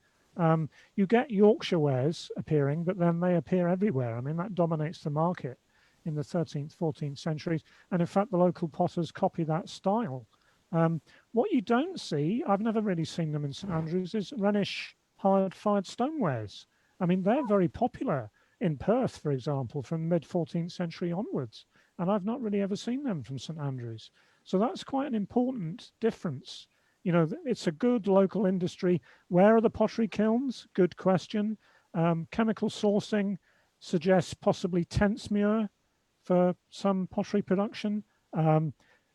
C: You get Yorkshire wares appearing, but then they appear everywhere. I mean, that dominates the market in the 13th, 14th centuries. And in fact, the local potters copy that style. What you don't see, I've never really seen them in St Andrews, is Rhenish hard-fired stonewares. I mean, they're very popular in Perth, for example, from mid 14th century onwards. And I've not really ever seen them from St Andrews. So that's quite an important difference. You know, it's a good local industry. Where are the pottery kilns? Good question. Chemical sourcing suggests possibly Tentsmuir for some pottery production.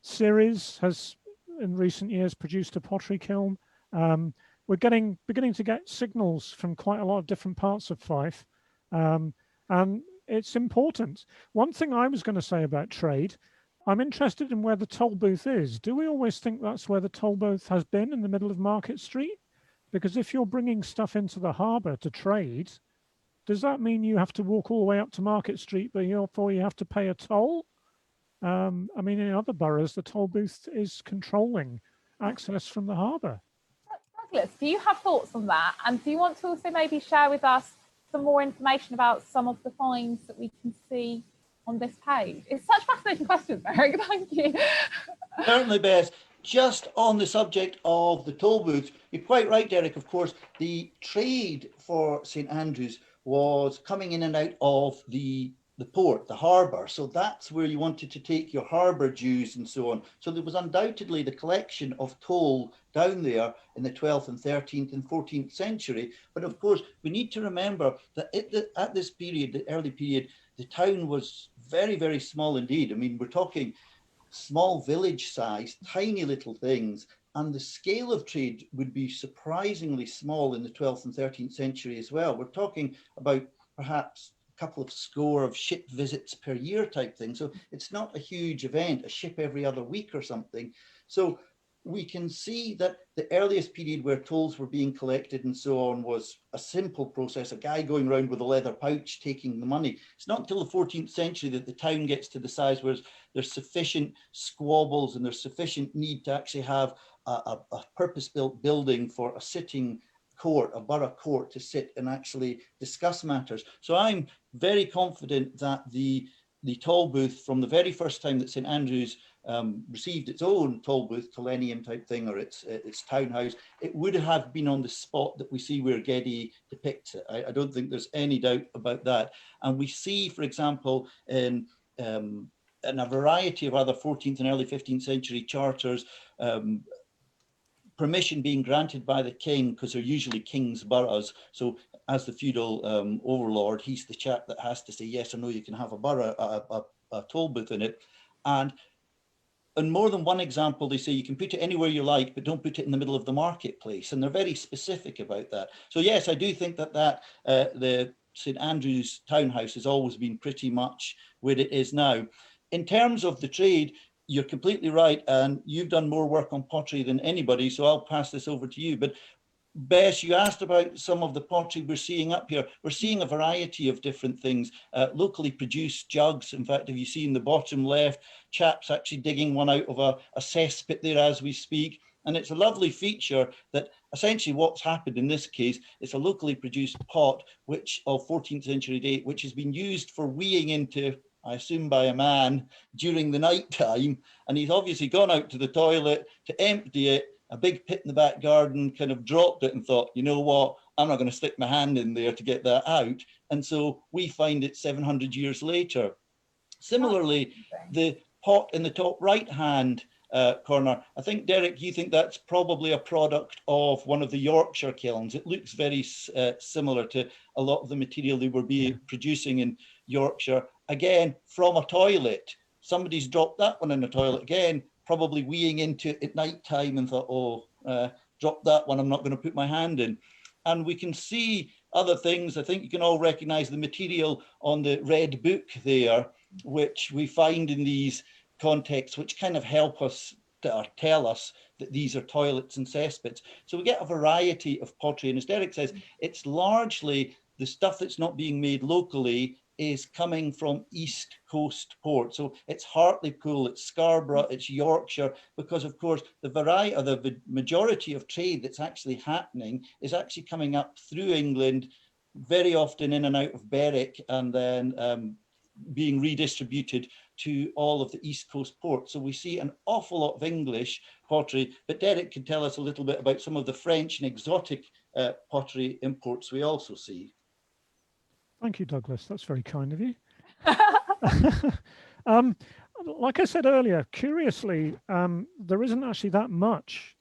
C: Ceres has, in recent years, produced a pottery kiln. We're beginning to get signals from quite a lot of different parts of Fife, and it's important. One thing I was going to say about trade, I'm interested in where the toll booth is. Do we always think that's where the toll booth has been, in the middle of Market Street? Because if you're bringing stuff into the harbour to trade, does that mean you have to walk all the way up to Market Street before you have to pay a toll? I mean, in other boroughs, the toll booth is controlling access from the harbour.
A: Douglas, do you have thoughts on that? And do you want to also maybe share with us some more information about some of the finds that we can see on this page? It's such fascinating questions, Eric. Thank you.
E: Certainly, Bess. Just on the subject of the toll booths, you're quite right, Derek. Of course, the trade for St Andrews was coming in and out of the port, the harbour. So that's where you wanted to take your harbour dues and so on. So there was undoubtedly the collection of toll down there in the 12th and 13th and 14th century. But of course, we need to remember that at this period, the early period, the town was very, very small indeed. I mean, we're talking small village size, tiny little things. And the scale of trade would be surprisingly small in the 12th and 13th century as well. We're talking about perhaps couple of score of ship visits per year type thing. So it's not a huge event, a ship every other week or something. So we can see that the earliest period where tolls were being collected and so on was a simple process, a guy going around with a leather pouch taking the money. It's not until the 14th century that the town gets to the size where there's sufficient squabbles and there's sufficient need to actually have a purpose-built building for a sitting court, a borough court, to sit and actually discuss matters. So I'm very confident that the toll booth, from the very first time that St Andrews received its own toll booth, Collennium type thing, or its townhouse, it would have been on the spot that we see where Geddy depicts it. I don't think there's any doubt about that. And we see, for example, in a variety of other 14th and early 15th century charters, permission being granted by the king, because they're usually king's boroughs. So as the feudal overlord, he's the chap that has to say yes or no, you can have a borough, a toll booth in it. And in more than one example, they say you can put it anywhere you like, but don't put it in the middle of the marketplace. And they're very specific about that. So yes, I do think that the St Andrews townhouse has always been pretty much where it is now. In terms of the trade, you're completely right, and you've done more work on pottery than anybody, so I'll pass this over to you. But Bess, you asked about some of the pottery we're seeing up here. We're seeing a variety of different things, locally produced jugs. In fact, if you see in the bottom left, chaps actually digging one out of a cesspit there as we speak. And it's a lovely feature that essentially what's happened in this case, it's a locally produced pot, which of 14th century date, which has been used for weeing into, I assume by a man, during the night time. And he's obviously gone out to the toilet to empty it, a big pit in the back garden, kind of dropped it and thought, you know what, I'm not going to stick my hand in there to get that out. And so we find it 700 years later. Similarly, the pot in the top right-hand corner, I think, Derek, you think that's probably a product of one of the Yorkshire kilns. It looks very similar to a lot of the material they were producing in Yorkshire. Again, from a toilet. Somebody's dropped that one in the toilet. Again, probably weeing into it at night time and thought, oh, drop that one, I'm not going to put my hand in. And we can see other things. I think you can all recognize the material on the red book there, which we find in these contexts, which kind of help us or tell us that these are toilets and cesspits. So we get a variety of pottery. And as Derek says, it's largely the stuff that's not being made locally is coming from East Coast ports. So it's Hartlepool, it's Scarborough, it's Yorkshire, because of course the variety or the majority of trade that's actually happening is actually coming up through England, very often in and out of Berwick, and then being redistributed to all of the East Coast ports. So we see an awful lot of English pottery, but Derek can tell us a little bit about some of the French and exotic pottery imports we also see.
C: Thank you, Douglas. That's very kind of you. Like I said earlier, curiously, there isn't actually that much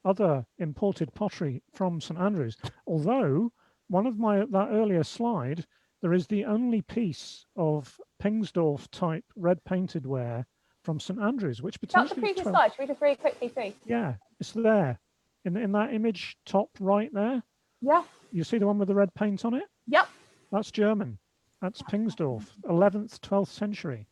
C: other imported pottery from St Andrews, although one of that earlier slide, there is the only piece of Pingsdorf type red painted ware from St Andrews, which potentially...
A: That's the previous slide. Should we just really quickly see?
C: Yeah, it's there. In that image, top right there.
A: Yeah.
C: You see the one with the red paint on it?
A: Yep.
C: That's German. That's Pingsdorf, 11th, 12th century.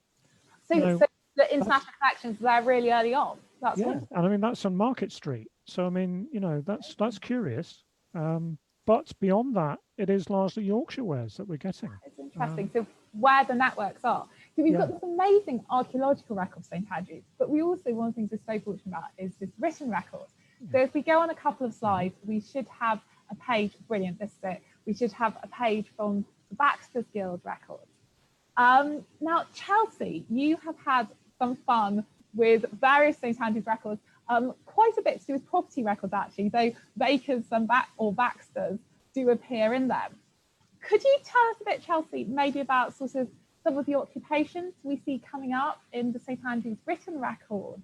A: So the international connections there really early on. That's
C: and I mean, that's on Market Street. So, I mean, you know, that's curious. But beyond that, it is largely Yorkshire wares that we're getting.
A: It's interesting. So where the networks are. So we've got this amazing archaeological record of St Andrews, but we also, one of the things we're so fortunate about is this written record. So if we go on a couple of slides, we should have a page, brilliant, this is it. We should have a page from the Baxter's Guild records. Now, Chelsea, you have had some fun with various St Andrews records, quite a bit to do with property records actually, though Bakers and Baxters do appear in them. Could you tell us a bit, Chelsea, maybe about sort of some of the occupations we see coming up in the St Andrews written record?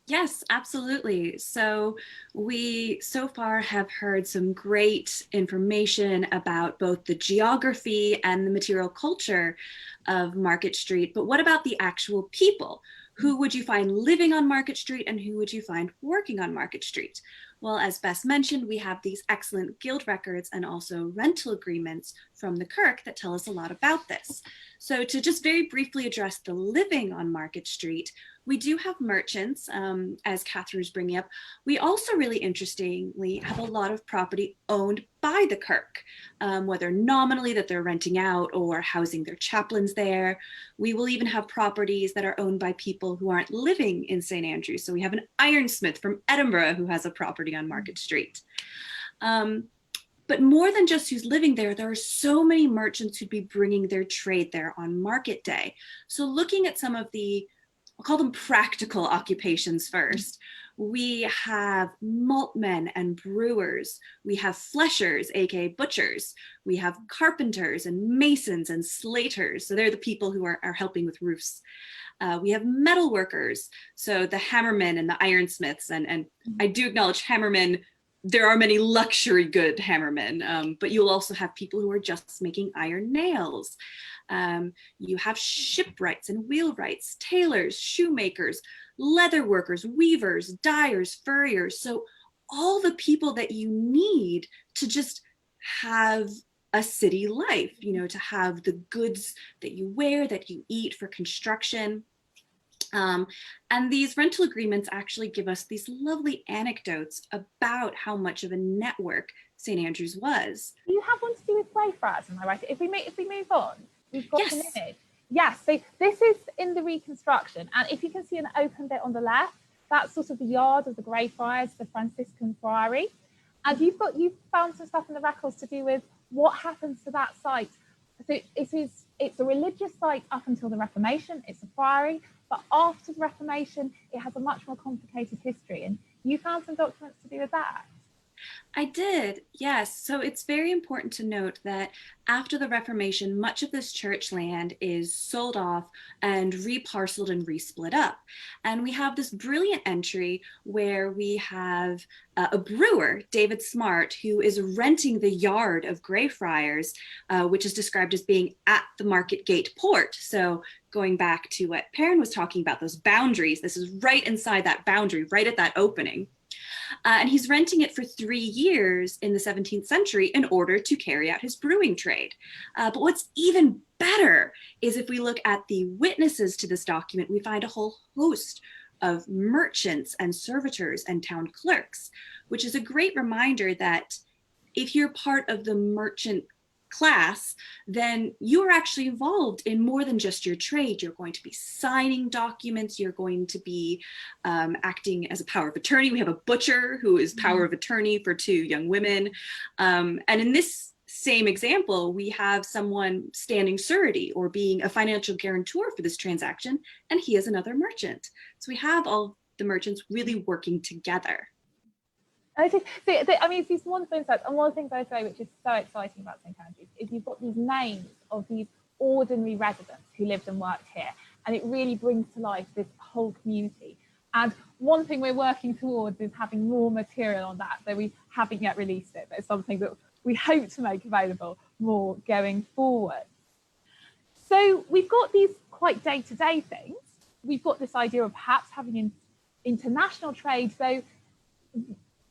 F: Yes, absolutely. So we so far have heard some great information about both the geography and the material culture of Market Street, but what about the actual people? Who would you find living on Market Street and who would you find working on Market Street? Well, as Bess mentioned, we have these excellent guild records and also rental agreements from the Kirk that tell us a lot about this. So to just very briefly address the living on Market Street, we do have merchants, as Catherine was bringing up. We also really interestingly have a lot of property owned by the Kirk, whether nominally that they're renting out or housing their chaplains there. We will even have properties that are owned by people who aren't living in St Andrews. So we have an ironsmith from Edinburgh who has a property on Market Street. But more than just who's living there, there are so many merchants who'd be bringing their trade there on market day. So looking at some of the, I'll call them practical occupations first. We have maltmen and brewers. We have fleshers, aka butchers. We have carpenters and masons and slaters. So they're the people who are helping with roofs. We have metal workers. So the hammermen and the ironsmiths. And I do acknowledge hammermen. There are many luxury good hammermen, but you'll also have people who are just making iron nails. You have shipwrights and wheelwrights, tailors, shoemakers, leather workers, weavers, dyers, furriers. So all the people that you need to just have a city life, you know, to have the goods that you wear, that you eat for construction. And these rental agreements actually give us these lovely anecdotes about how much of a network St Andrews was.
A: You have one to do with Greyfriars, am I right? If we move on, we've got an image. Yes, so this is in the reconstruction, and if you can see an open bit on the left, that's sort of the yard of the Greyfriars, the Franciscan Friary, and you've found some stuff in the records to do with what happens to that site. So it's a religious site up until the Reformation. It's a friary. But after the Reformation, it has a much more complicated history. And you found some documents to do with that.
F: I did, yes. So it's very important to note that after the Reformation, much of this church land is sold off and reparceled and resplit up. And we have this brilliant entry where we have a brewer, David Smart, who is renting the yard of Greyfriars, which is described as being at the Market Gate port. So going back to what Perrin was talking about, those boundaries, this is right inside that boundary, right at that opening. And he's renting it for 3 years in the 17th century in order to carry out his brewing trade. But what's even better is if we look at the witnesses to this document, we find a whole host of merchants and servitors and town clerks, which is a great reminder that if you're part of the merchant class, then you are actually involved in more than just your trade. You're going to be signing documents. You're going to be acting as a power of attorney. We have a butcher who is power of attorney for 2 young women. And in this same example, we have someone standing surety or being a financial guarantor for this transaction, and he is another merchant. So we have all the merchants really working together.
A: I think, I mean, it's these wonderful insights. And one of the things I say, which is so exciting about St Andrews, is you've got these names of these ordinary residents who lived and worked here. And it really brings to life this whole community. And one thing we're working towards is having more material on that. So we haven't yet released it, but it's something that we hope to make available more going forward. So we've got these quite day-to-day things. We've got this idea of perhaps having international trade. So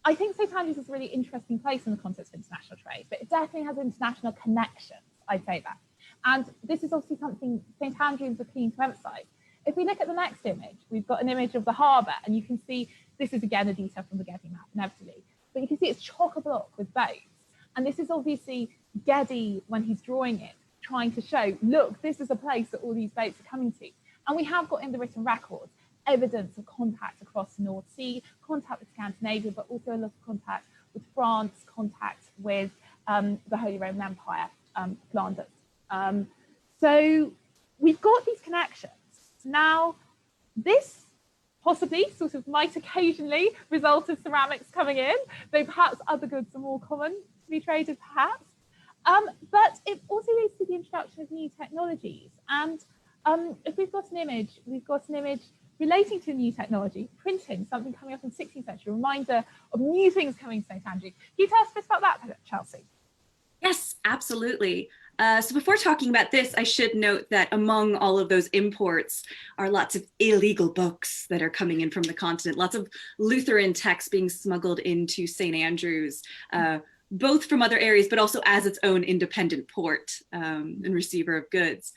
A: I think St Andrews is a really interesting place in the context of international trade, but it definitely has international connections, I'd say that. And this is obviously something St Andrews are keen to emphasise. If we look at the next image, we've got an image of the harbour, and you can see, this is again a detail from the Geddy map, inevitably, but you can see it's chock-a-block with boats. And this is obviously Geddy, when he's drawing it, trying to show, look, this is a place that all these boats are coming to. And we have got in the written records evidence of contact across the North Sea, contact with Scandinavia, but also a lot of contact with France, contact with the Holy Roman Empire, Flanders. So we've got these connections. Now, this possibly sort of might occasionally result in ceramics coming in, though perhaps other goods are more common to be traded, perhaps. But it also leads to the introduction of new technologies. And if we've got an image, relating to new technology, printing, something coming up in the 16th century, a reminder of new things coming to St Andrews. Can you tell us a bit about that, Chelsea?
F: Yes, absolutely. So before talking about this, I should note that among all of those imports are lots of illegal books that are coming in from the continent, lots of Lutheran texts being smuggled into St Andrews, both from other areas, but also as its own independent port and receiver of goods.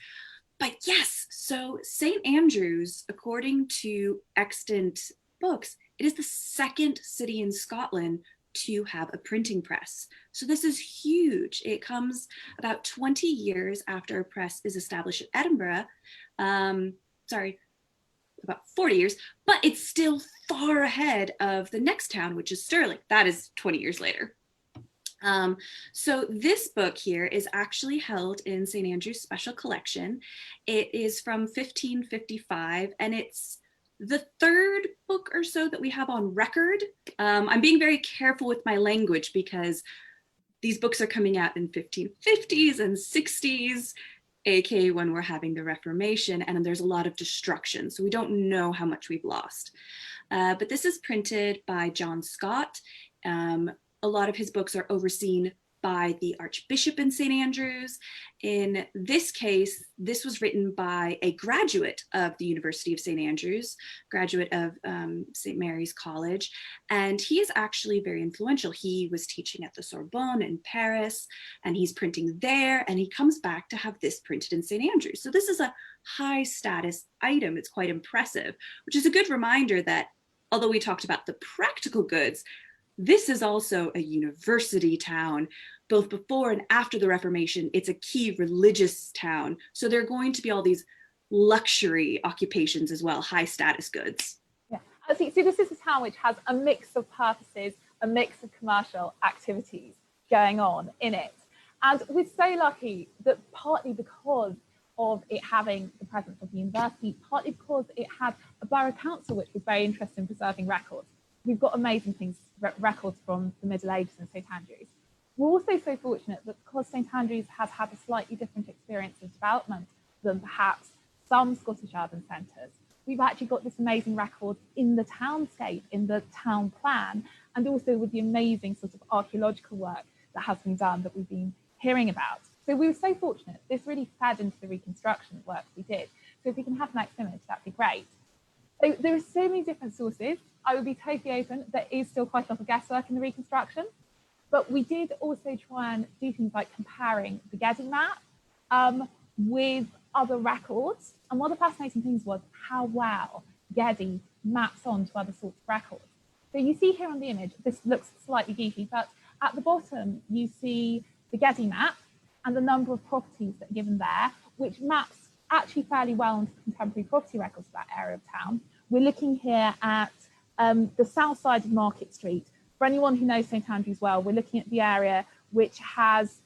F: But yes, so St Andrews, according to extant books, it is the 2nd city in Scotland to have a printing press. So this is huge. It comes about 20 years after a press is established at Edinburgh. About 40 years, but it's still far ahead of the next town, which is Stirling. That is 20 years later. So this book here is actually held in St Andrew's Special Collection. It is from 1555, and it's the 3rd book or so that we have on record. I'm being very careful with my language because these books are coming out in 1550s and 60s, aka when we're having the Reformation, and there's a lot of destruction, so we don't know how much we've lost. But this is printed by John Scott. A lot of his books are overseen by the Archbishop in St Andrews. In this case, this was written by a graduate of the University of St Andrews, graduate of St Mary's College, and he is actually very influential. He was teaching at the Sorbonne in Paris, and he's printing there, and he comes back to have this printed in St Andrews. So this is a high status item. It's quite impressive, which is a good reminder that although we talked about the practical goods, this is also a university town. Both before and after the Reformation, it's a key religious town. So there are going to be all these luxury occupations as well, high status goods.
A: Yeah, so this is a town which has a mix of purposes, a mix of commercial activities going on in it. And we're so lucky that partly because of it having the presence of the university, partly because it had a borough council which was very interested in preserving records. We've got amazing things, records from the Middle Ages in St Andrews. We're also so fortunate that because St Andrews has had a slightly different experience of development than perhaps some Scottish urban centres, we've actually got this amazing record in the townscape, in the town plan, and also with the amazing sort of archaeological work that has been done that we've been hearing about. So we were so fortunate. This really fed into the reconstruction work we did. So if we can have the next image, that'd be great. So there are so many different sources I would be totally open. There is still quite a lot of guesswork in the reconstruction, but we did also try and do things like comparing the Getty map with other records. And one of the fascinating things was how well Getty maps onto other sorts of records. So you see here on the image, this looks slightly geeky, but at the bottom, you see the Getty map and the number of properties that are given there, which maps actually fairly well onto contemporary property records for that area of town. We're looking here at the south side of Market Street. For anyone who knows St Andrews well, we're looking at the area which has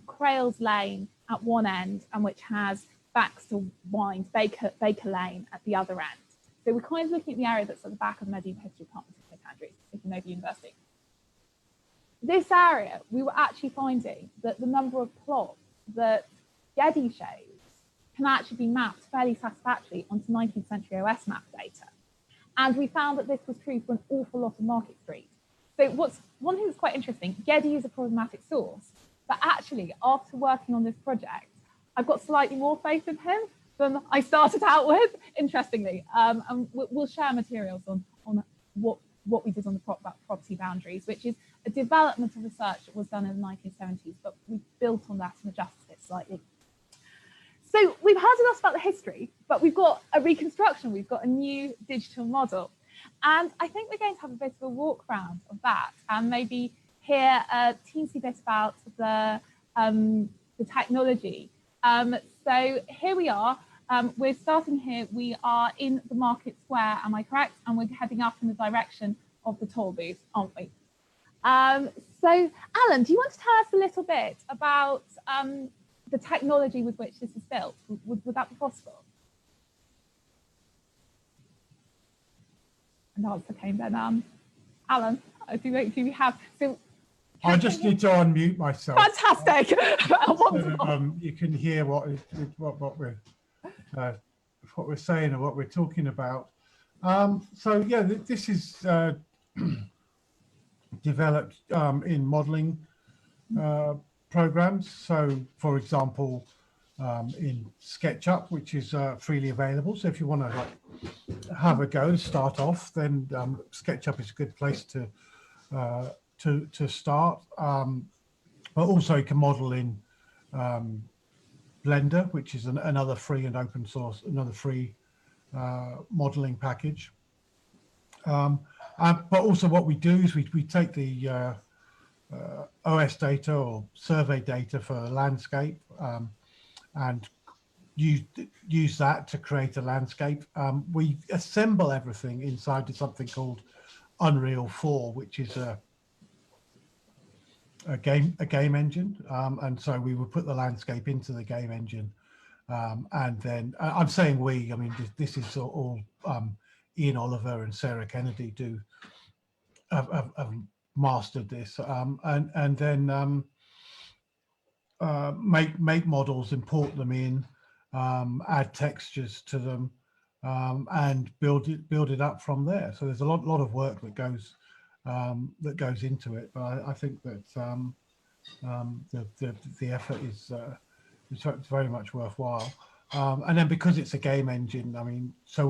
A: Crails Lane at one end and which has Baxter Wines, Baker Lane at the other end. So we're kind of looking at the area that's at the back of the medieval history department of St Andrews, if you know the university. This area, we were actually finding that the number of plots that Getty shows can actually be mapped fairly satisfactorily onto 19th century OS map data. And we found that this was true for an awful lot of Market Street. So one thing that's quite interesting, Getty is a problematic source, but actually after working on this project, I've got slightly more faith in him than I started out with, interestingly. And we'll share materials on what we did on the property boundaries, which is a development of research that was done in the 1970s, but we built on that and adjusted it slightly. So we've heard a lot about the history, but we've got a reconstruction, we've got a new digital model. And I think we're going to have a bit of a walk round of that and maybe hear a teensy bit about the technology. So here we are. We're starting here. We are in the Market Square, am I correct? And we're heading up in the direction of the toll booth, aren't we? So Alan, do you want to tell us a little bit about the technology with which this is built? Would that be possible? And answer came then. Alan, do we have? So
H: I just need to unmute myself.
A: Fantastic.
H: So you can hear what we're saying and what we're talking about. So yeah, this is developed in modeling programs. So for example, in SketchUp, which is freely available. So if you want to have a go and start off, then SketchUp is a good place to start. But also you can model in Blender, which is another free and open source, another free modeling package. But also what we do is we take the OS data or survey data for a landscape and use that to create a landscape. We assemble everything inside of something called Unreal 4, which is a game engine, and so we would put the landscape into the game engine, and then I'm saying we, I mean this is all Ian Oliver and Sarah Kennedy have mastered this, and then make models, import them in, add textures to them, and build it up from there. So there's a lot of work that goes into it, but I think that the effort is very much worthwhile. And then because it's a game engine, I mean, so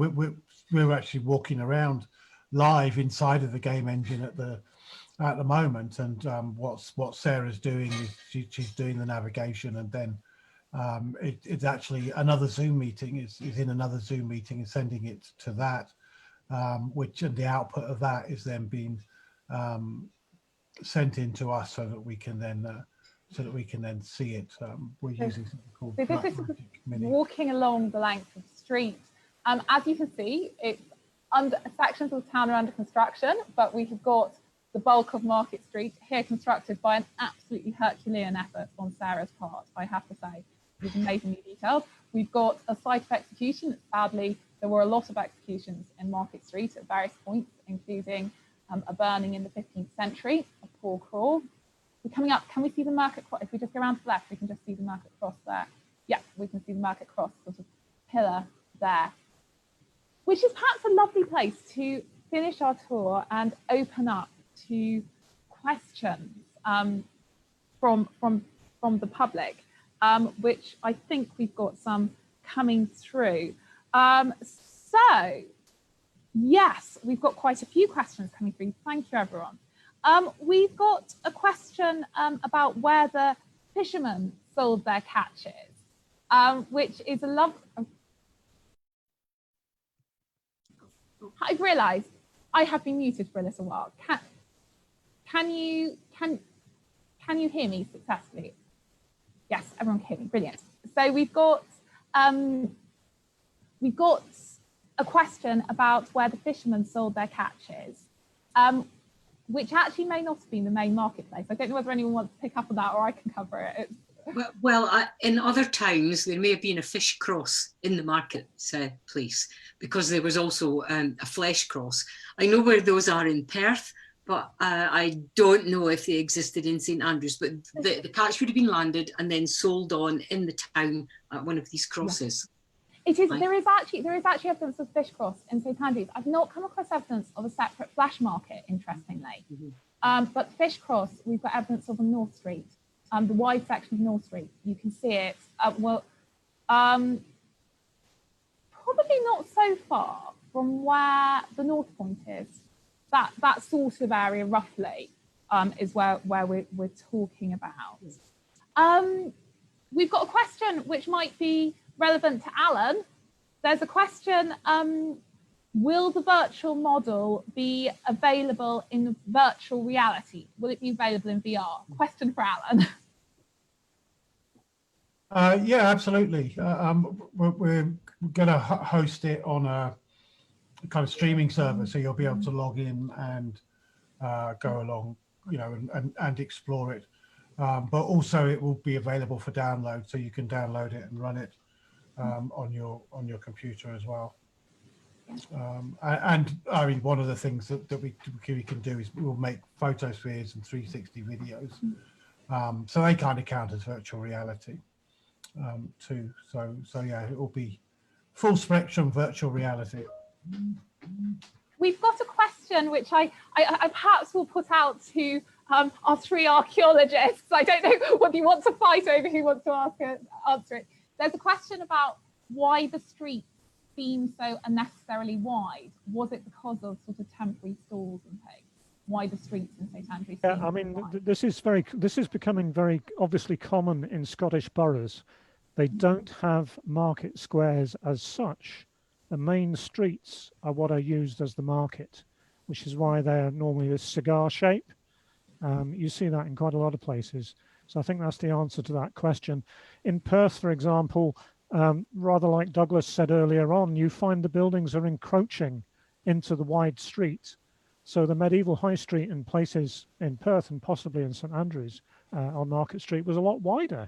H: we're actually walking around live inside of the game engine at the moment, and what Sarah's doing is she's doing the navigation, and then it's actually another Zoom meeting is in another Zoom meeting and sending it to that, and the output of that is then being sent in to us so that we can then see it. We're using something called
A: walking along the length of the street. As you can see, it's sections of the town are under construction, but we have got the bulk of Market Street here constructed by an absolutely Herculean effort on Sarah's part, I have to say. It was amazingly detailed. We've got a site of execution. Sadly, there were a lot of executions in Market Street at various points, including a burning in the 15th century of Paul Crawl. We're coming up, can we see the Market Cross? If we just go around to the left, we can just see the Market Cross there. Yeah, we can see the Market Cross sort of pillar there, which is perhaps a lovely place to finish our tour and open up to questions from the public, which I think we've got some coming through. So Yes, we've got quite a few questions coming through. Thank you, everyone. We've got a question about where the fishermen sold their catches, which is a love. I've realised I have been muted for a little while. Can you hear me successfully? Yes, everyone can hear me. Brilliant. So we've got a question about where the fishermen sold their catches, which actually may not have been the main marketplace. I don't know whether anyone wants to pick up on that, or I can cover it.
D: In other towns, there may have been a fish cross in the marketplace, because there was also a flesh cross. I know where those are in Perth, but I don't know if they existed in St Andrews. But the catch would have been landed and then sold on in the town at one of these crosses.
A: It is. Right. There is actually evidence of fish cross in St Andrews. I've not come across evidence of a separate flesh market, interestingly. But fish cross, we've got evidence of on North Street. The wide section of North Street, you can see it. Probably not so far from where the North Point is. That sort of area, roughly, is where we're talking about. We've got a question which might be relevant to Alan. There's a question: will the virtual model be available in virtual reality? Will it be available in VR? Question for Alan.
H: Yeah, absolutely. We're going to host it on a kind of streaming server, so you'll be able to log in and go along, and explore it. But also, it will be available for download, so you can download it and run it on your computer as well. And I mean, one of the things that we can do is we'll make photospheres and 360 videos, so they kind of count as virtual reality. Too. So yeah, it will be full spectrum virtual reality.
A: We've got a question which I perhaps will put out to our three archaeologists. I don't know whether you want to fight over who wants to answer it. There's a question about why the streets seem so unnecessarily wide. Was it because of sort of temporary stalls and things? Why the streets in St Andrews?
C: Yeah, I mean, this is becoming very obviously common in Scottish boroughs. They don't have market squares as such. The main streets are what are used as the market, which is why they're normally a cigar shape. You see that in quite a lot of places. So I think that's the answer to that question. In Perth, for example, rather like Douglas said earlier on, you find the buildings are encroaching into the wide street. So the medieval high street in places in Perth and possibly in St Andrews on Market Street was a lot wider.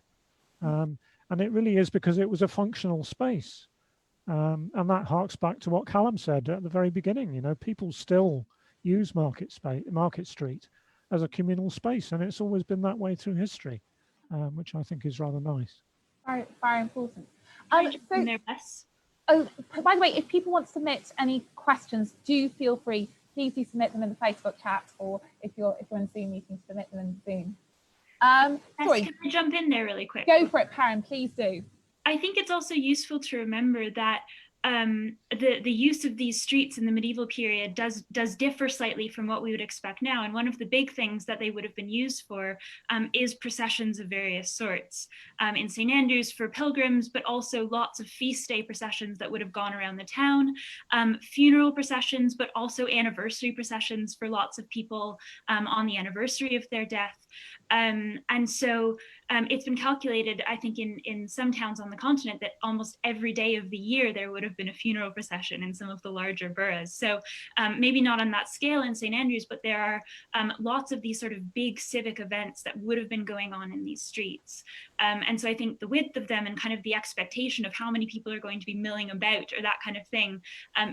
C: And it really is because it was a functional space. And that harks back to what Callum said at the very beginning. People still use Market Street as a communal space, and it's always been that way through history, which I think is rather nice.
A: Very, very important.
G: By
A: the way, if people want to submit any questions, do feel free. Please do submit them in the Facebook chat, or if you're in Zoom meeting, submit them in Zoom. Sorry.
G: Can I jump in there really quick?
A: Go for it, Perrin, please do.
G: I think it's also useful to remember that the use of these streets in the medieval period does differ slightly from what we would expect now. And one of the big things that they would have been used for is processions of various sorts. In St Andrews for pilgrims, but also lots of feast day processions that would have gone around the town, funeral processions, but also anniversary processions for lots of people on the anniversary of their death. And so it's been calculated, I think, in some towns on the continent that almost every day of the year there would have been a funeral procession in some of the larger boroughs. So maybe not on that scale in St Andrews, but there are lots of these sort of big civic events that would have been going on in these streets. And so I think the width of them and kind of the expectation of how many people are going to be milling about or that kind of thing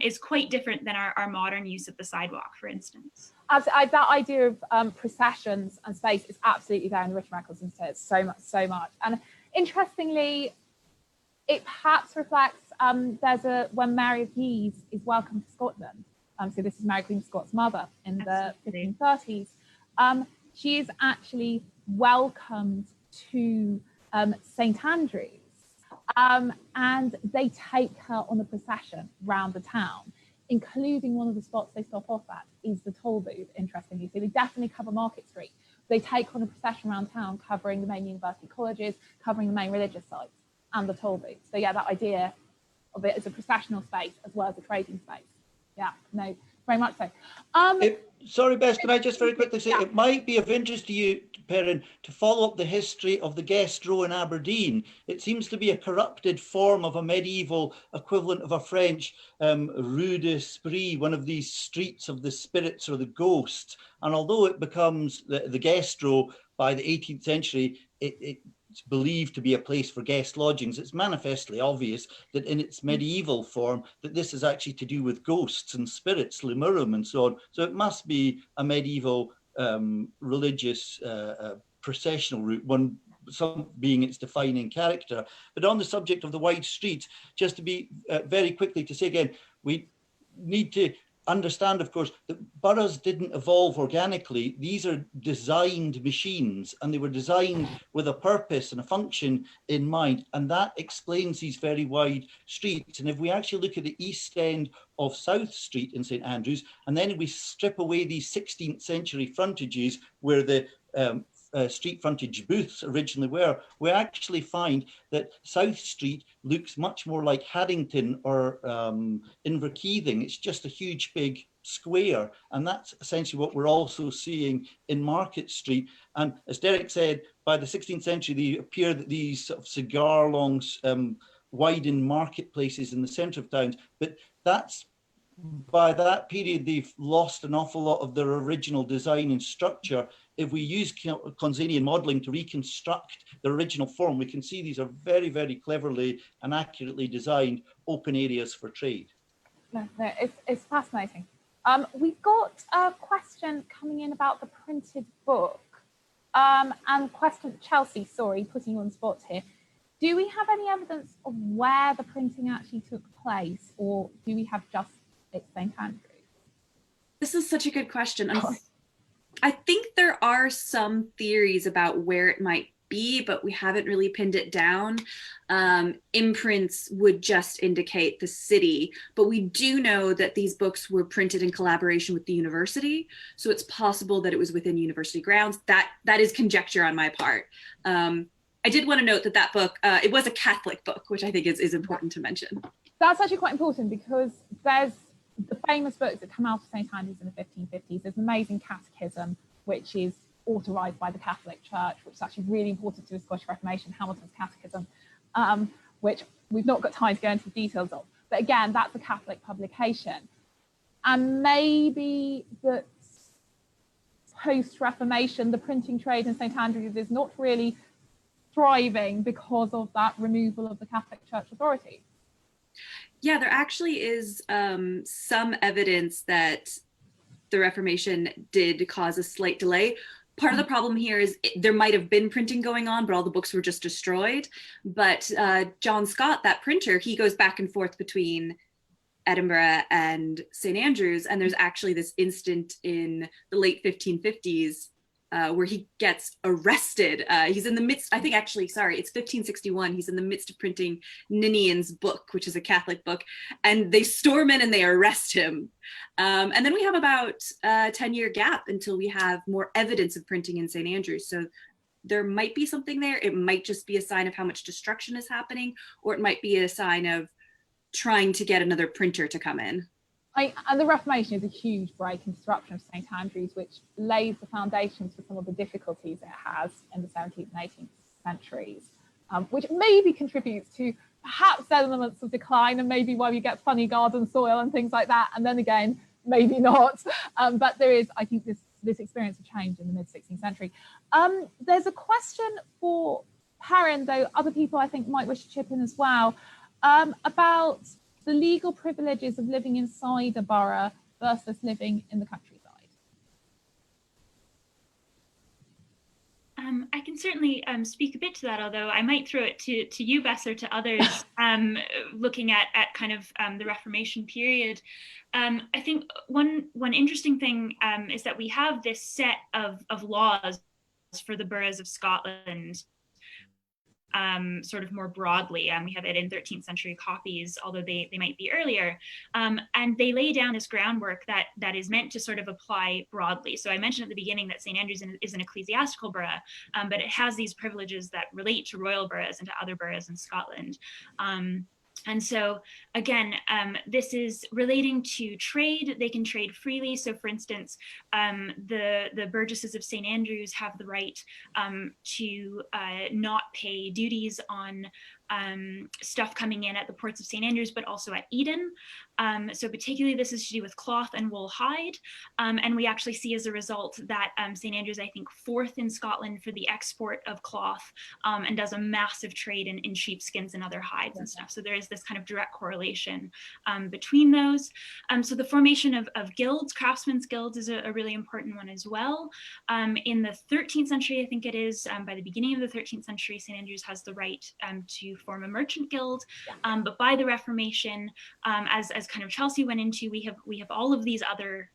G: is quite different than our modern use of the sidewalk, for instance.
A: That idea of processions and space is absolutely there in the written records, and so much. And interestingly, it perhaps reflects when Mary of Guise is welcomed to Scotland. So this is Mary Queen of Scots' mother in the 1530s. She is actually welcomed to St Andrews, and they take her on a procession round the town. including one of the spots they stop off at is the toll booth, interestingly. So they definitely cover Market Street. They take on a procession around town covering the main university colleges, covering the main religious sites and the toll booth. So yeah, that idea of it as a processional space as well as a trading space. Yeah, no, very much so.
E: Sorry, Bess, can I just very quickly say, it might be of interest to you, Perrin, to follow up the history of the Guest Row in Aberdeen. It seems to be a corrupted form of a medieval equivalent of a French Rue d'Esprit, one of these streets of the spirits or the ghosts. And although it becomes the Guest Row by the 18th century, it's believed to be a place for guest lodgings. It's manifestly obvious that in its medieval form that this is actually to do with ghosts and spirits, Lemurum and so on. So it must be a medieval religious processional route, some being its defining character. But on the subject of the wide streets, just to be very quickly to say again, we need to understand, of course, that boroughs didn't evolve organically. These are designed machines, and they were designed with a purpose and a function in mind, and that explains these very wide streets. And if we actually look at the east end of South Street in St Andrews, and then we strip away these 16th century frontages where the street frontage booths originally were, we actually find that South Street looks much more like Haddington or Inverkeithing. It's just a huge big square, and that's essentially what we're also seeing in Market Street. And as Derek said, by the 16th century, they appear that these sort of cigar long widened marketplaces in the centre of towns, but that's by that period they've lost an awful lot of their original design and structure. If we use Consanian modelling to reconstruct the original form, we can see these are very, very cleverly and accurately designed open areas for trade.
A: No, it's fascinating. We've got a question coming in about the printed book. And question, Chelsea, sorry, putting you on the spot here. Do we have any evidence of where the printing actually took place, or do we have just at St Andrews?
F: This is such a good question. I think there are some theories about where it might be, but we haven't really pinned it down. Imprints would just indicate the city, but we do know that these books were printed in collaboration with the university, so it's possible that it was within university grounds. That is conjecture on my part. I did want to note that that book, it was a Catholic book, which I think is important to mention.
A: That's actually quite important, because there's the famous books that come out of St Andrews in the 1550s. There's an amazing catechism, which is authorised by the Catholic Church, which is actually really important to the Scottish Reformation, Hamilton's Catechism, which we've not got time to go into the details of. But again, that's a Catholic publication. And maybe that post-Reformation, the printing trade in St Andrews is not really thriving because of that removal of the Catholic Church authority.
F: Yeah, there actually is some evidence that the Reformation did cause a slight delay. Part of the problem here is there might have been printing going on, but all the books were just destroyed. But John Scott, that printer, he goes back and forth between Edinburgh and St Andrews, and there's actually this instant in the late 1550s where he gets arrested. He's in the midst, I think actually, sorry, it's 1561. He's in the midst of printing Ninian's book, which is a Catholic book, and they storm in and they arrest him. And then we have about a 10-year gap until we have more evidence of printing in St Andrews. So there might be something there. It might just be a sign of how much destruction is happening, or it might be a sign of trying to get another printer to come in.
A: And the Reformation is a huge break and disruption of St Andrews, which lays the foundations for some of the difficulties it has in the 17th and 18th centuries, which maybe contributes to perhaps elements of decline, and maybe why we get funny garden soil and things like that. And then again, maybe not. But there is, I think, this experience of change in the mid-16th century. There's a question for Perrin, though other people I think might wish to chip in as well, about the legal privileges of living inside a borough versus living in the countryside.
G: I can certainly speak a bit to that, although I might throw it to you, Bess, or to others, looking at kind of the Reformation period. I think one interesting thing is that we have this set of laws for the boroughs of Scotland, sort of more broadly. We have it in 13th century copies, although they might be earlier. And they lay down this groundwork that is meant to sort of apply broadly. So I mentioned at the beginning that St. Andrews is an ecclesiastical borough, but it has these privileges that relate to royal boroughs and to other boroughs in Scotland. And so again, this is relating to trade. They can trade freely. So for instance, the burgesses of St. Andrews have the right to not pay duties on stuff coming in at the ports of St. Andrews, but also at Eden. So particularly this is to do with cloth and wool hide. And we actually see as a result that St. Andrews, I think, 4th in Scotland for the export of cloth, and does a massive trade in sheepskins and other hides and stuff. So there is this kind of direct correlation between those. So the formation of guilds, craftsmen's guilds, is a really important one as well. In the 13th century, I think it is, by the beginning of the 13th century, St. Andrews has the right to form a merchant guild. But by the Reformation, as kind of Chelsea went into, we have all of these other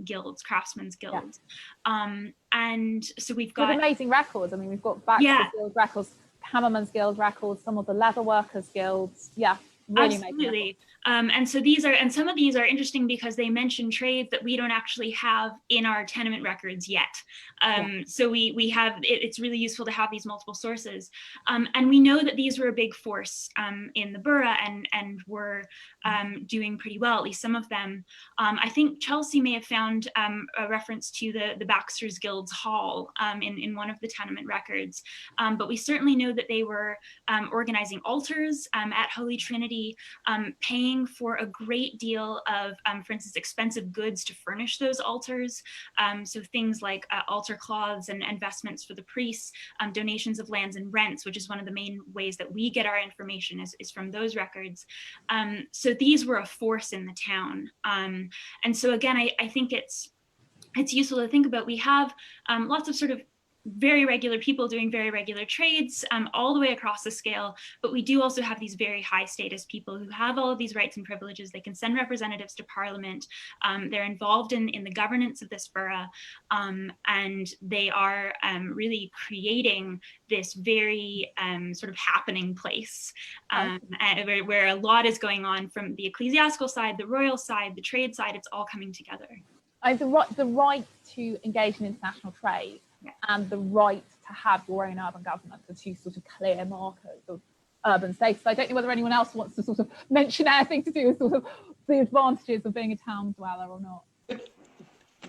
G: guilds, craftsmen's guilds. And so we've got
A: with amazing records. I mean, we've got Baxter's Guild records, Hammerman's Guild records, some of the leather workers guilds. Yeah, really
G: absolutely. And so some of these are interesting because they mention trades that we don't actually have in our tenement records yet. So we have, it's really useful to have these multiple sources. And we know that these were a big force in the borough and were doing pretty well, at least some of them. I think Chelsea may have found a reference to the Baxter's Guild's Hall in one of the tenement records. But we certainly know that they were organizing altars at Holy Trinity, paying for a great deal of, for instance, expensive goods to furnish those altars. So things like altar cloths and vestments for the priests, donations of lands and rents, which is one of the main ways that we get our information is from those records. So these were a force in the town. And so again, I think it's useful to think about. We have lots of sort of very regular people doing very regular trades all the way across the scale, but we do also have these very high status people who have all of these rights and privileges. They can send representatives to Parliament. They're involved in the governance of this borough, and they are really creating this very sort of happening place where a lot is going on from the ecclesiastical side, the royal side, the trade side. It's all coming together.
A: The right to engage in international trade and the right to have your own urban government are two sort of clear markers of urban status. I don't know whether anyone else wants to sort of mention anything to do with sort of the advantages of being a town dweller or not.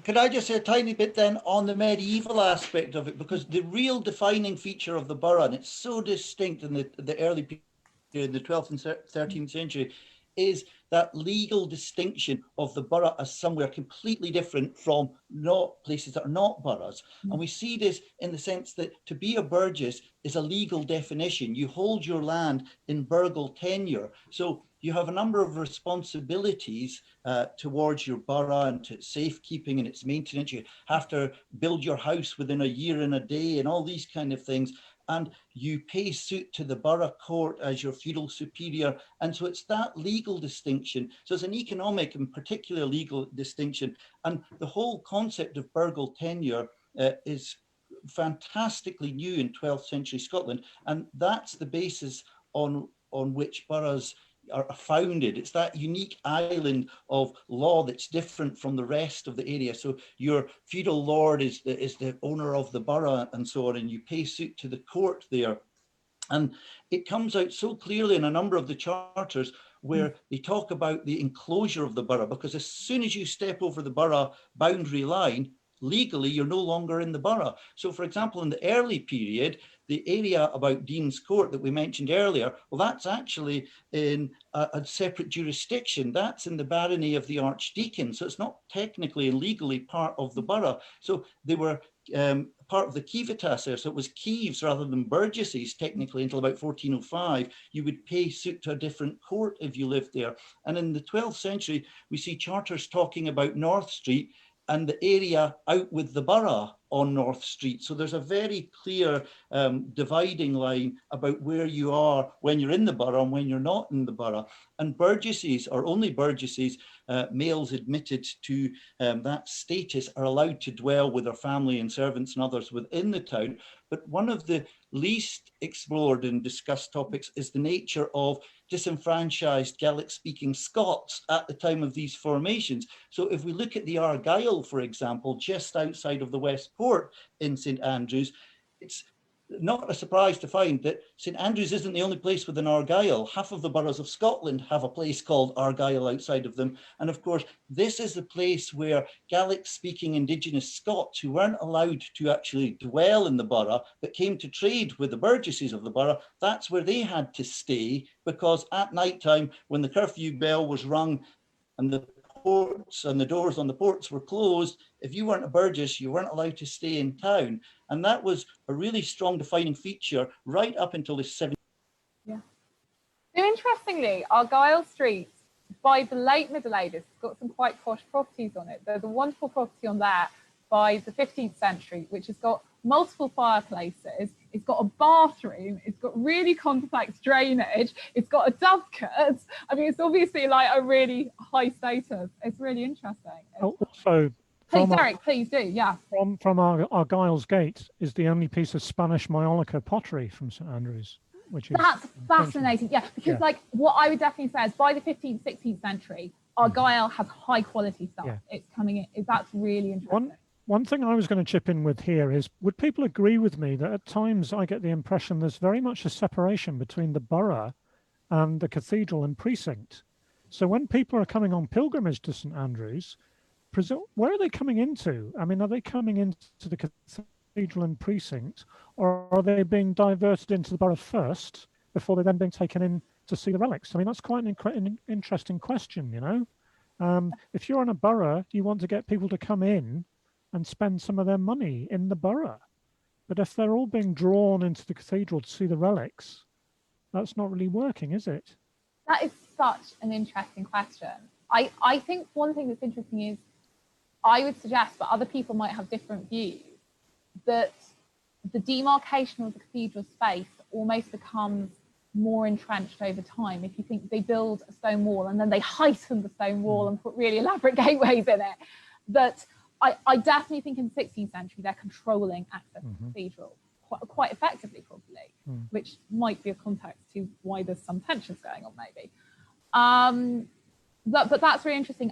E: Could I just say a tiny bit then on the medieval aspect of it, because the real defining feature of the borough, and it's so distinct in the early period, the 12th and 13th century, is that legal distinction of the borough as somewhere completely different from not places that are not boroughs. And we see this in the sense that to be a burgess is a legal definition. You hold your land in burghal tenure. So you have a number of responsibilities towards your borough and to its safekeeping and its maintenance. You have to build your house within a year and a day and all these kind of things. And you pay suit to the borough court as your feudal superior. And so it's that legal distinction. So it's an economic and particular legal distinction. And the whole concept of burghal tenure is fantastically new in 12th century Scotland. And that's the basis on which boroughs are founded. It's that unique island of law that's different from the rest of the area. So your feudal lord is the owner of the borough and so on, and you pay suit to the court there. And it comes out so clearly in a number of the charters where they talk about the enclosure of the borough, because as soon as you step over the borough boundary line, legally, you're no longer in the borough. So, for example, in the early period, the area about Dean's Court that we mentioned earlier, well, that's actually in a separate jurisdiction. That's in the barony of the Archdeacon. So it's not technically and legally part of the borough. So they were part of the civitas there. So it was keeves rather than burgesses, technically, until about 1405. You would pay suit to a different court if you lived there. And in the 12th century, we see charters talking about North Street and the area out with the borough on North Street. So there's a very clear dividing line about where you are when you're in the borough and when you're not in the borough. And burgesses, or only burgesses, males admitted to that status, are allowed to dwell with their family and servants and others within the town. But one of the least explored and discussed topics is the nature of disenfranchised Gaelic-speaking Scots at the time of these formations. So if we look at the Argyll, for example, just outside of the West Port in St Andrews, it's not a surprise to find that St Andrews isn't the only place with an Argyll. Half of the boroughs of Scotland have a place called Argyll outside of them. And of course, this is the place where Gaelic-speaking Indigenous Scots who weren't allowed to actually dwell in the borough, but came to trade with the burgesses of the borough, that's where they had to stay, because at night time, when the curfew bell was rung and the ports and the doors on the ports were closed, if you weren't a burgess, you weren't allowed to stay in town. And that was a really strong defining feature right up until the 70s.
A: Yeah. So interestingly, Argyll Street, by the late Middle Ages, has got some quite posh properties on it. There's a wonderful property on there by the 15th century, which has got multiple fireplaces, it's got a bathroom, it's got really complex drainage, it's got a dovecote. I mean, it's obviously like a really high status. It's really interesting.
C: Also,
A: please, Derek, please do, yeah.
C: From Argyll's Gate is the only piece of Spanish Maiolica pottery from St Andrews, which is... That's
A: fascinating, yeah, because like what I would definitely say is by the 15th, 16th century, Argyll has high quality stuff. Yeah. It's coming in, that's really interesting.
C: One thing I was going to chip in with here is, would people agree with me that at times I get the impression there's very much a separation between the borough and the cathedral and precinct? So when people are coming on pilgrimage to St Andrews, where are they coming into? I mean, are they coming into the cathedral and precinct, or are they being diverted into the borough first before they're then being taken in to see the relics? I mean, that's quite an interesting question, you know? If you're in a borough, you want to get people to come in and spend some of their money in the borough. But if they're all being drawn into the cathedral to see the relics, that's not really working, is it?
A: That is such an interesting question. I think one thing that's interesting is, I would suggest, but other people might have different views, that the demarcation of the cathedral space almost becomes more entrenched over time. If you think they build a stone wall and then they heighten the stone wall and put really elaborate gateways in it, that I definitely think in the 16th century they're controlling access to the cathedral quite effectively, probably, which might be a context to why there's some tensions going on, maybe. But that's really interesting.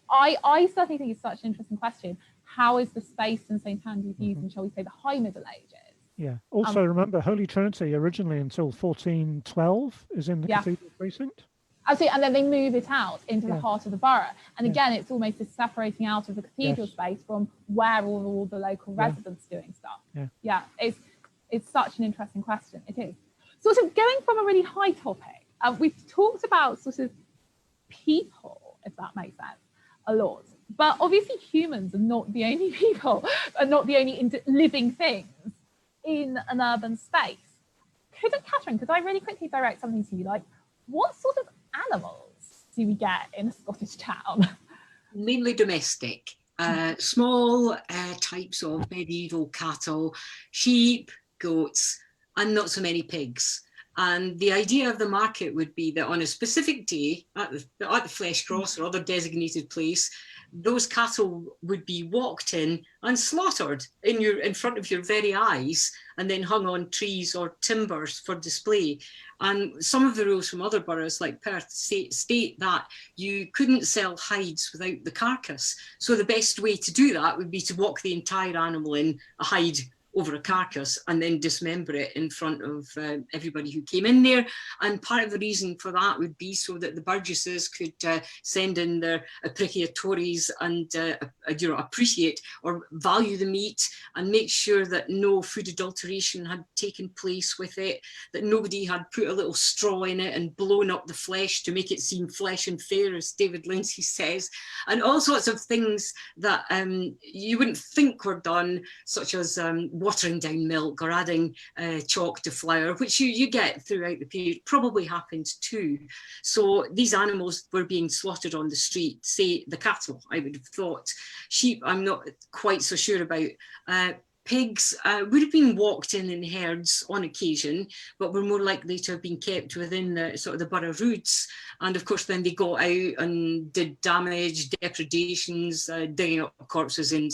A: I certainly think it's such an interesting question. How is the space in St Andrews used in, shall we say, the High Middle Ages? Yeah.
C: Also, remember, Holy Trinity originally until 1412 is in the cathedral precinct.
A: Absolutely, and then they move it out into the heart of the borough. And again, it's almost this separating out of the cathedral space from where all the local residents doing stuff. Yeah, it's such an interesting question. It is. Sort of going from a really high topic, we've talked about sort of people, if that makes sense, a lot. But obviously humans are not the only people, are not the only living things in an urban space. Catherine, could I really quickly direct something to you? Like, what sort of animals do we get in a Scottish town?
D: Mainly domestic, small types of medieval cattle, sheep, goats, and not so many pigs. And the idea of the market would be that on a specific day at the Flesh Cross or other designated place, those cattle would be walked in and slaughtered in front of your very eyes, and then hung on trees or timbers for display. And some of the rules from other boroughs like Perth state that you couldn't sell hides without the carcass. So the best way to do that would be to walk the entire animal in a hide over a carcass and then dismember it in front of everybody who came in there. And part of the reason for that would be so that the burgesses could send in their appreciatores and appreciate or value the meat and make sure that no food adulteration had taken place with it, that nobody had put a little straw in it and blown up the flesh to make it seem fresh and fair, as David Lindsay says, and all sorts of things that you wouldn't think were done, such as watering down milk or adding chalk to flour, which you get throughout the period, probably happened too. So these animals were being slaughtered on the street, say the cattle, I would have thought. Sheep, I'm not quite so sure about. Pigs would have been walked in herds on occasion, but were more likely to have been kept within the sort of the borough routes. And of course, then they got out and did damage, depredations, digging up corpses in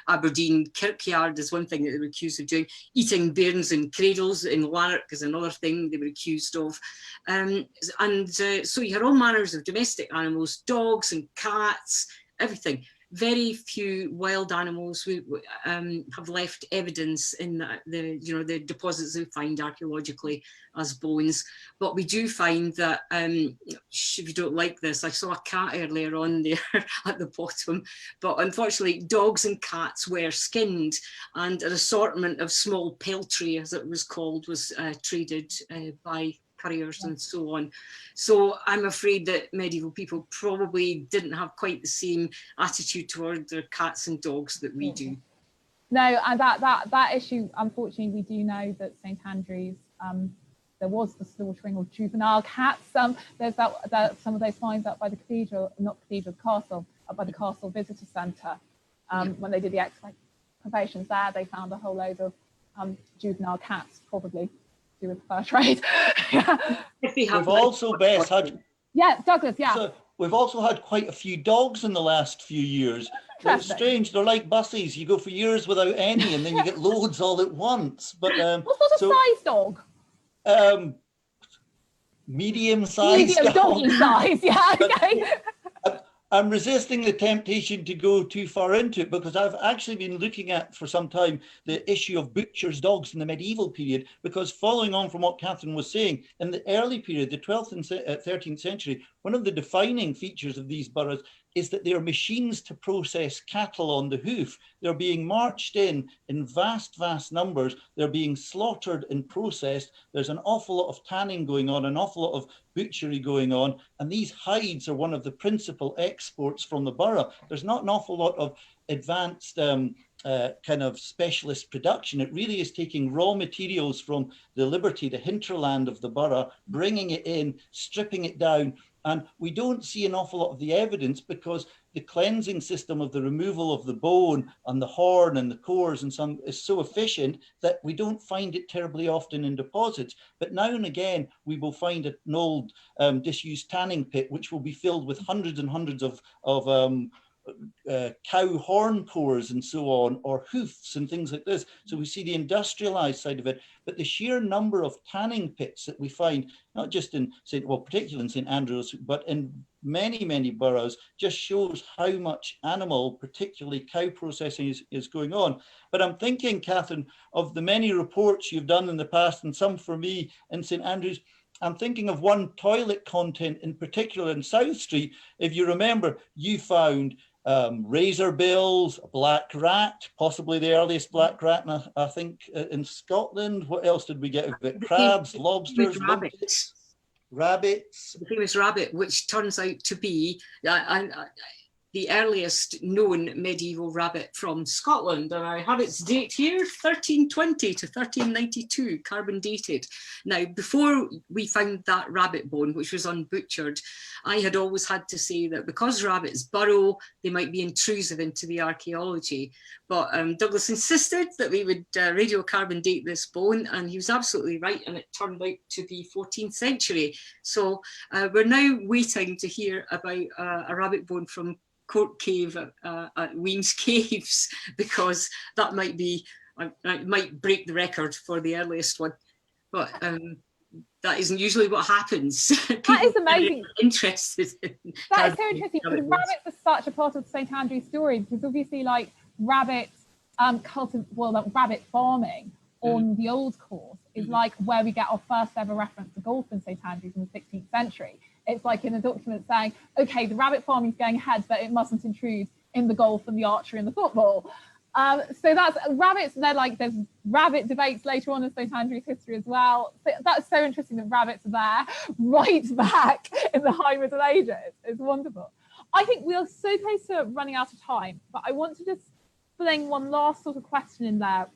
D: Aberdeen Kirkyard is one thing that they were accused of doing. Eating bairns in cradles in Lanark is another thing they were accused of. So you had all manners of domestic animals, dogs and cats, everything. Very few wild animals have left evidence in the deposits we find archaeologically as bones. But we do find that, if you don't like this, I saw a cat earlier on there at the bottom, but unfortunately dogs and cats were skinned, and an assortment of small peltry, as it was called, was traded by couriers and so on. So I'm afraid that medieval people probably didn't have quite the same attitude toward their cats and dogs that we do.
A: No, and that issue, unfortunately, we do know that St Andrews, there was the slaughtering of juvenile cats. There's some of those finds up by the cathedral, not cathedral, castle, up by the castle visitor centre. When they did the excavations there, they found a whole load of juvenile cats, probably do with fur trade.
E: We've also, Bess, had...
A: Yeah, Douglas, yeah.
E: So we've also had quite a few dogs in the last few years. It's strange, they're like buses. You go for years without any and then you get loads all at once. But
A: what sort of size dog?
E: Medium-sized
A: Medium doggy size, yeah, okay.
E: I'm resisting the temptation to go too far into it, because I've actually been looking at for some time the issue of butcher's dogs in the medieval period, because following on from what Catherine was saying, in the early period, the 12th and 13th century, one of the defining features of these boroughs is that they are machines to process cattle on the hoof. They're being marched in vast, vast numbers. They're being slaughtered and processed. There's an awful lot of tanning going on, an awful lot of butchery going on. And these hides are one of the principal exports from the borough. There's not an awful lot of advanced kind of specialist production. It really is taking raw materials from the Liberty, the hinterland of the borough, bringing it in, stripping it down. And we don't see an awful lot of the evidence, because the cleansing system of the removal of the bone and the horn and the cores and some is so efficient that we don't find it terribly often in deposits. But now and again, we will find an old disused tanning pit, which will be filled with hundreds and hundreds of cow horn cores and so on, or hoofs and things like this. So we see the industrialized side of it, but the sheer number of tanning pits that we find, not just in particularly in St Andrews, but in many, many boroughs, just shows how much animal, particularly cow processing is going on. But I'm thinking, Catherine, of the many reports you've done in the past, and some for me in St Andrews. I'm thinking of one toilet content in particular in South Street. If you remember, you found razor bills, a black rat, possibly the earliest black rat, I think, in Scotland. What else did we get of it? Crabs, lobsters, rabbits.
D: The famous rabbit, which turns out to be the earliest known medieval rabbit from Scotland. And I have its date here, 1320 to 1392, carbon dated. Now, before we found that rabbit bone, which was unbutchered, I had always had to say that because rabbits burrow, they might be intrusive into the archaeology. But Douglas insisted that we would radiocarbon date this bone, and he was absolutely right, and it turned out to be 14th century. So we're now waiting to hear about a rabbit bone from Court Cave at Weems Caves, because that might be, might break the record for the earliest one. But that isn't usually what happens.
A: That is amazing.
D: Interested in
A: that is so interesting, because rabbits are such a part of St Andrew's story, because obviously, like, rabbit rabbit farming on the old course is like where we get our first ever reference to golf in St Andrews in the 16th century. It's like in a document saying, okay, the rabbit farming is going ahead, but it mustn't intrude in the golf and the archery and the football. So that's rabbits. They're like, there's rabbit debates later on in St Andrew's history as well. So that's so interesting that rabbits are there right back in the High Middle Ages. It's wonderful. I think we are so close to running out of time, but I want to just fling one last sort of question in there,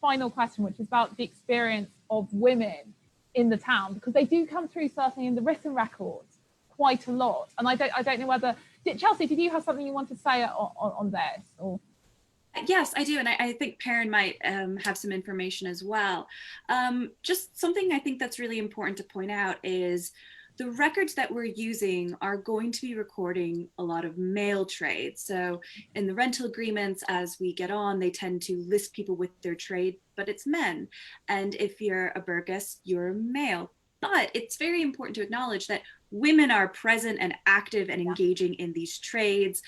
A: final question, which is about the experience of women in the town, because they do come through certainly in the written records quite a lot. And I don't know whether, Chelsea, did you have something you want to say on this? Or
F: Yes, I do. And I think Perrin might have some information as well. Just something I think that's really important to point out is the records that we're using are going to be recording a lot of male trade. So in the rental agreements, as we get on, they tend to list people with their trade, but it's men. And if you're a burgess, you're male. But it's very important to acknowledge that women are present and active and engaging in these trades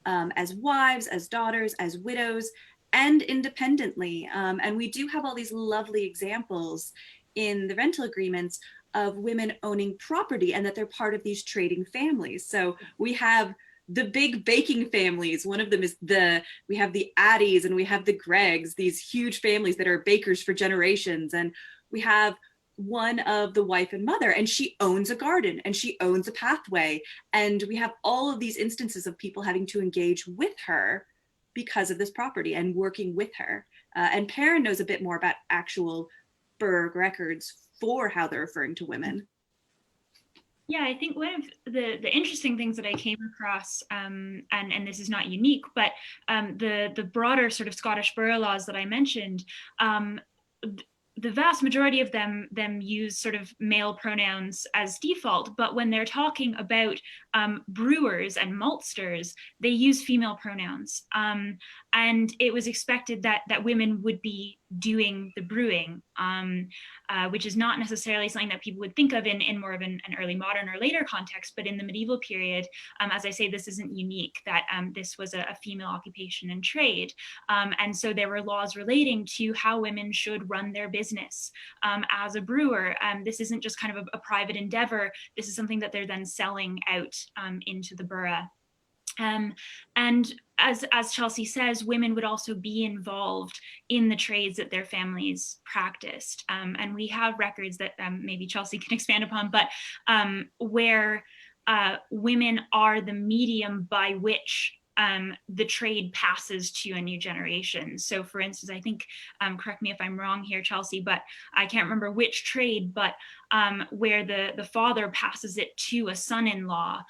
F: as wives, as daughters, as widows, and independently. And we do have all these lovely examples in the rental agreements of women owning property and that they're part of these trading families. So we have the big baking families. One of them is we have the Addies and we have the Greggs, these huge families that are bakers for generations. And we have one of the wife and mother, and she owns a garden and she owns a pathway. And we have all of these instances of people having to engage with her because of this property and working with her. And Perrin knows a bit more about actual Burgh records for how they're referring to women.
G: Yeah, I think one of the interesting things that I came across, and this is not unique, but the broader sort of Scottish borough laws that I mentioned, the vast majority of them use sort of male pronouns as default, but when they're talking about brewers and maltsters, they use female pronouns. And it was expected that women would be doing the brewing, which is not necessarily something that people would think of in more of an early modern or later context, but in the medieval period, as I say, this isn't unique, that this was a female occupation and trade. And so there were laws relating to how women should run their business as a brewer. This isn't just kind of a private endeavor. This is something that they're then selling out into the borough. And as Chelsea says, women would also be involved in the trades that their families practiced. And we have records that maybe Chelsea can expand upon, but where women are the medium by which the trade passes to a new generation. So for instance, I think, correct me if I'm wrong here, Chelsea, but I can't remember which trade, but where the father passes it to a son-in-law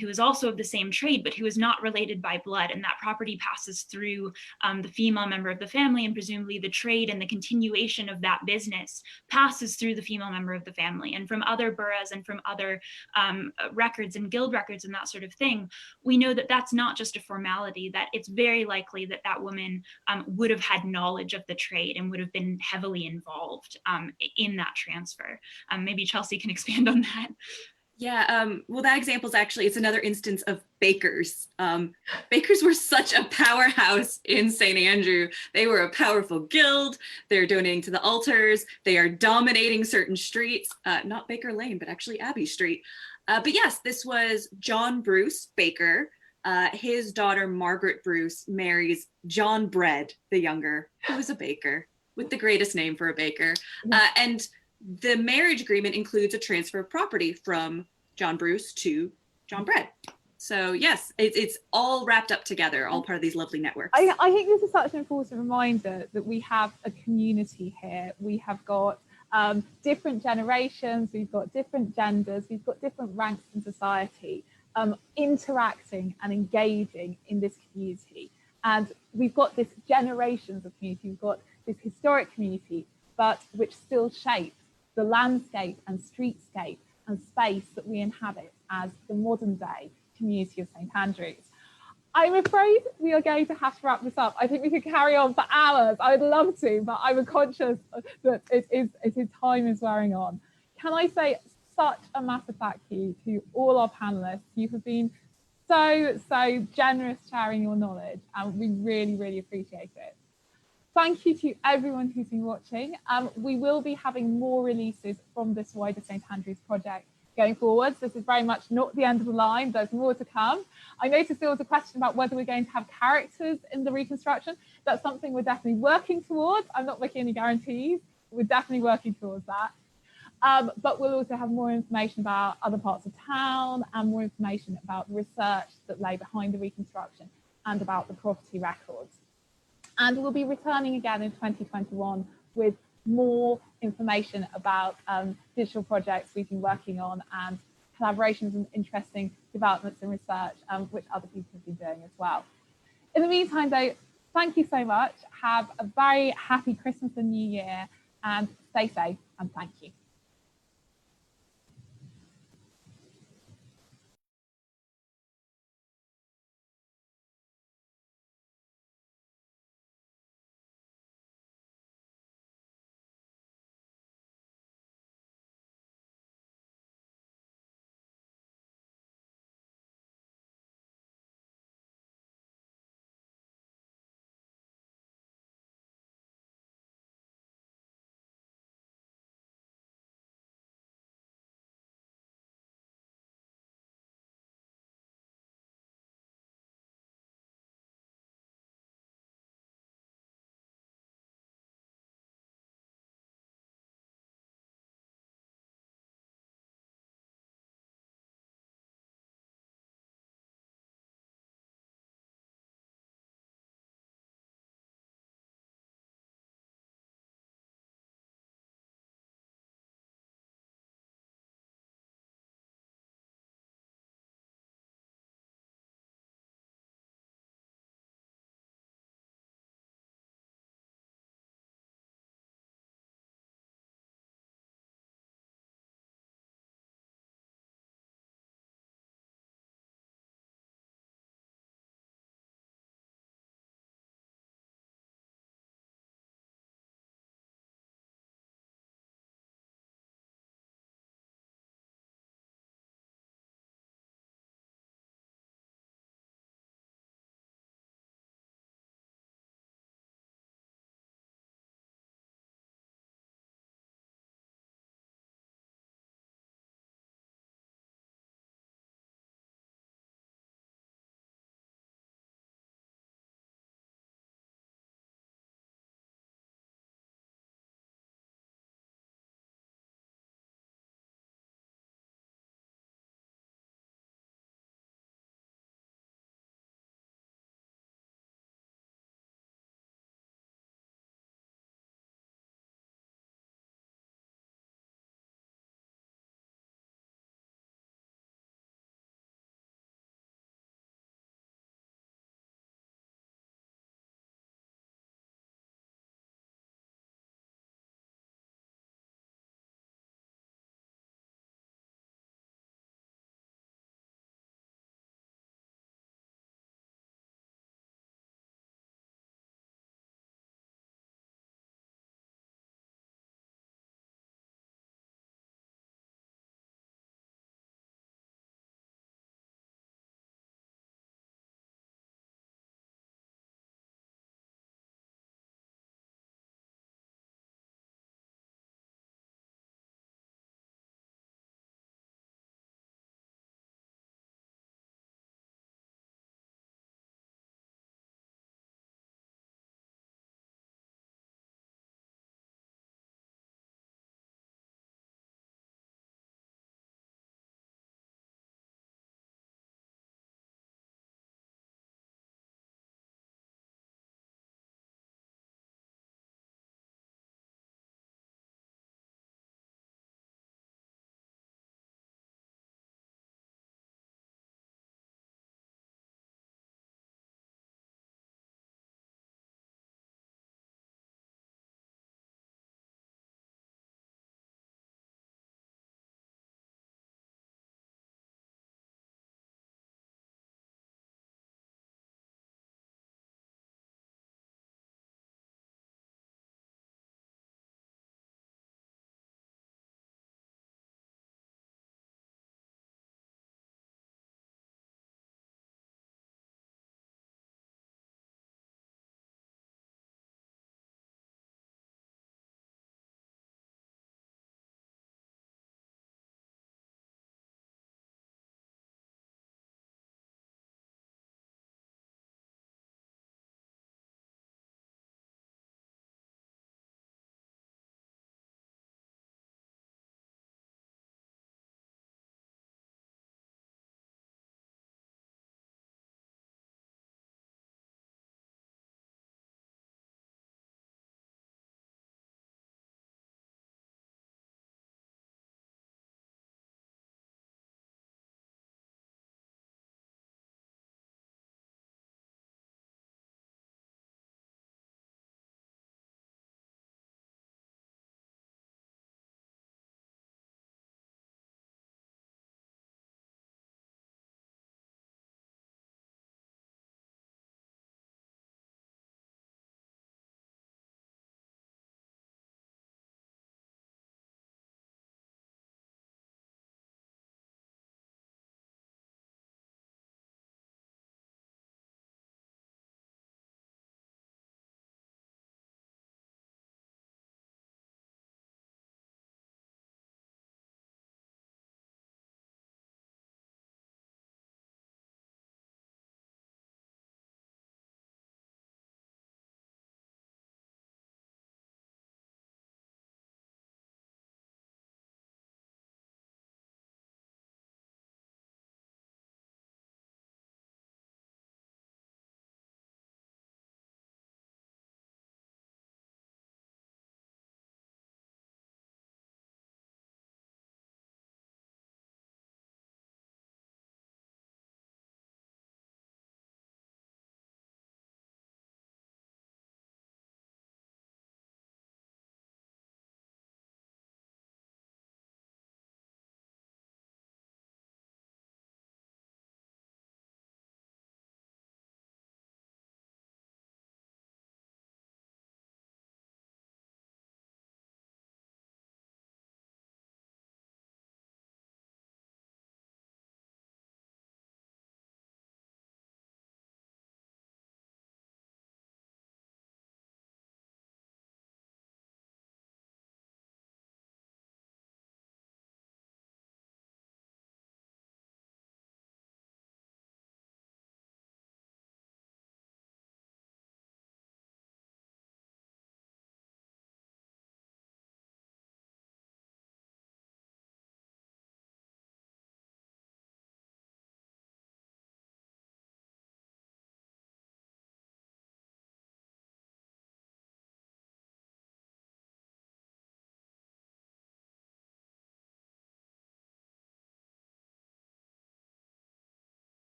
G: who is also of the same trade, but who is not related by blood. And that property passes through the female member of the family, and presumably the trade and the continuation of that business passes through the female member of the family. And from other boroughs and from other records and guild records and that sort of thing, we know that that's not just a formality, that it's very likely that that woman would have had knowledge of the trade and would have been heavily involved in that transfer. Maybe Chelsea can expand on that.
F: Yeah, well, that example is actually, it's another instance of bakers. Bakers were such a powerhouse in St. Andrew. They were a powerful guild. They're donating to the altars. They are dominating certain streets, not Baker Lane, but actually Abbey Street. But yes, this was John Bruce, baker. His daughter, Margaret Bruce, marries John Bread, the younger, who was a baker, with the greatest name for a baker. And the marriage agreement includes a transfer of property from John Bruce to John Bread. So yes, it's all wrapped up together, all part of these lovely networks.
A: I think this is such an important reminder that we have a community here. We have got different generations, we've got different genders, we've got different ranks in society interacting and engaging in this community. And we've got this generations of community, we've got this historic community, but which still shapes the landscape and streetscape and space that we inhabit as the modern day community of St. Andrews. I'm afraid we are going to have to wrap this up. I think we could carry on for hours. I would love to, but I'm conscious that time is wearing on. Can I say such a massive thank you to all our panelists. You have been so generous sharing your knowledge, and we really, really appreciate it. Thank you to everyone who's been watching. We will be having more releases from this wider St. Andrews project going forwards. This is very much not the end of the line. There's more to come. I noticed there was a question about whether we're going to have characters in the reconstruction. That's something we're definitely working towards. I'm not making any guarantees. We're definitely working towards that. But we'll also have more information about other parts of town and more information about the research that lay behind the reconstruction and about the property records. And we'll be returning again in 2021 with more information about digital projects we've been working on and collaborations and interesting developments in research, which other people have been doing as well. In the meantime, though, thank you so much. Have a very happy Christmas and New Year, and stay safe, and thank you.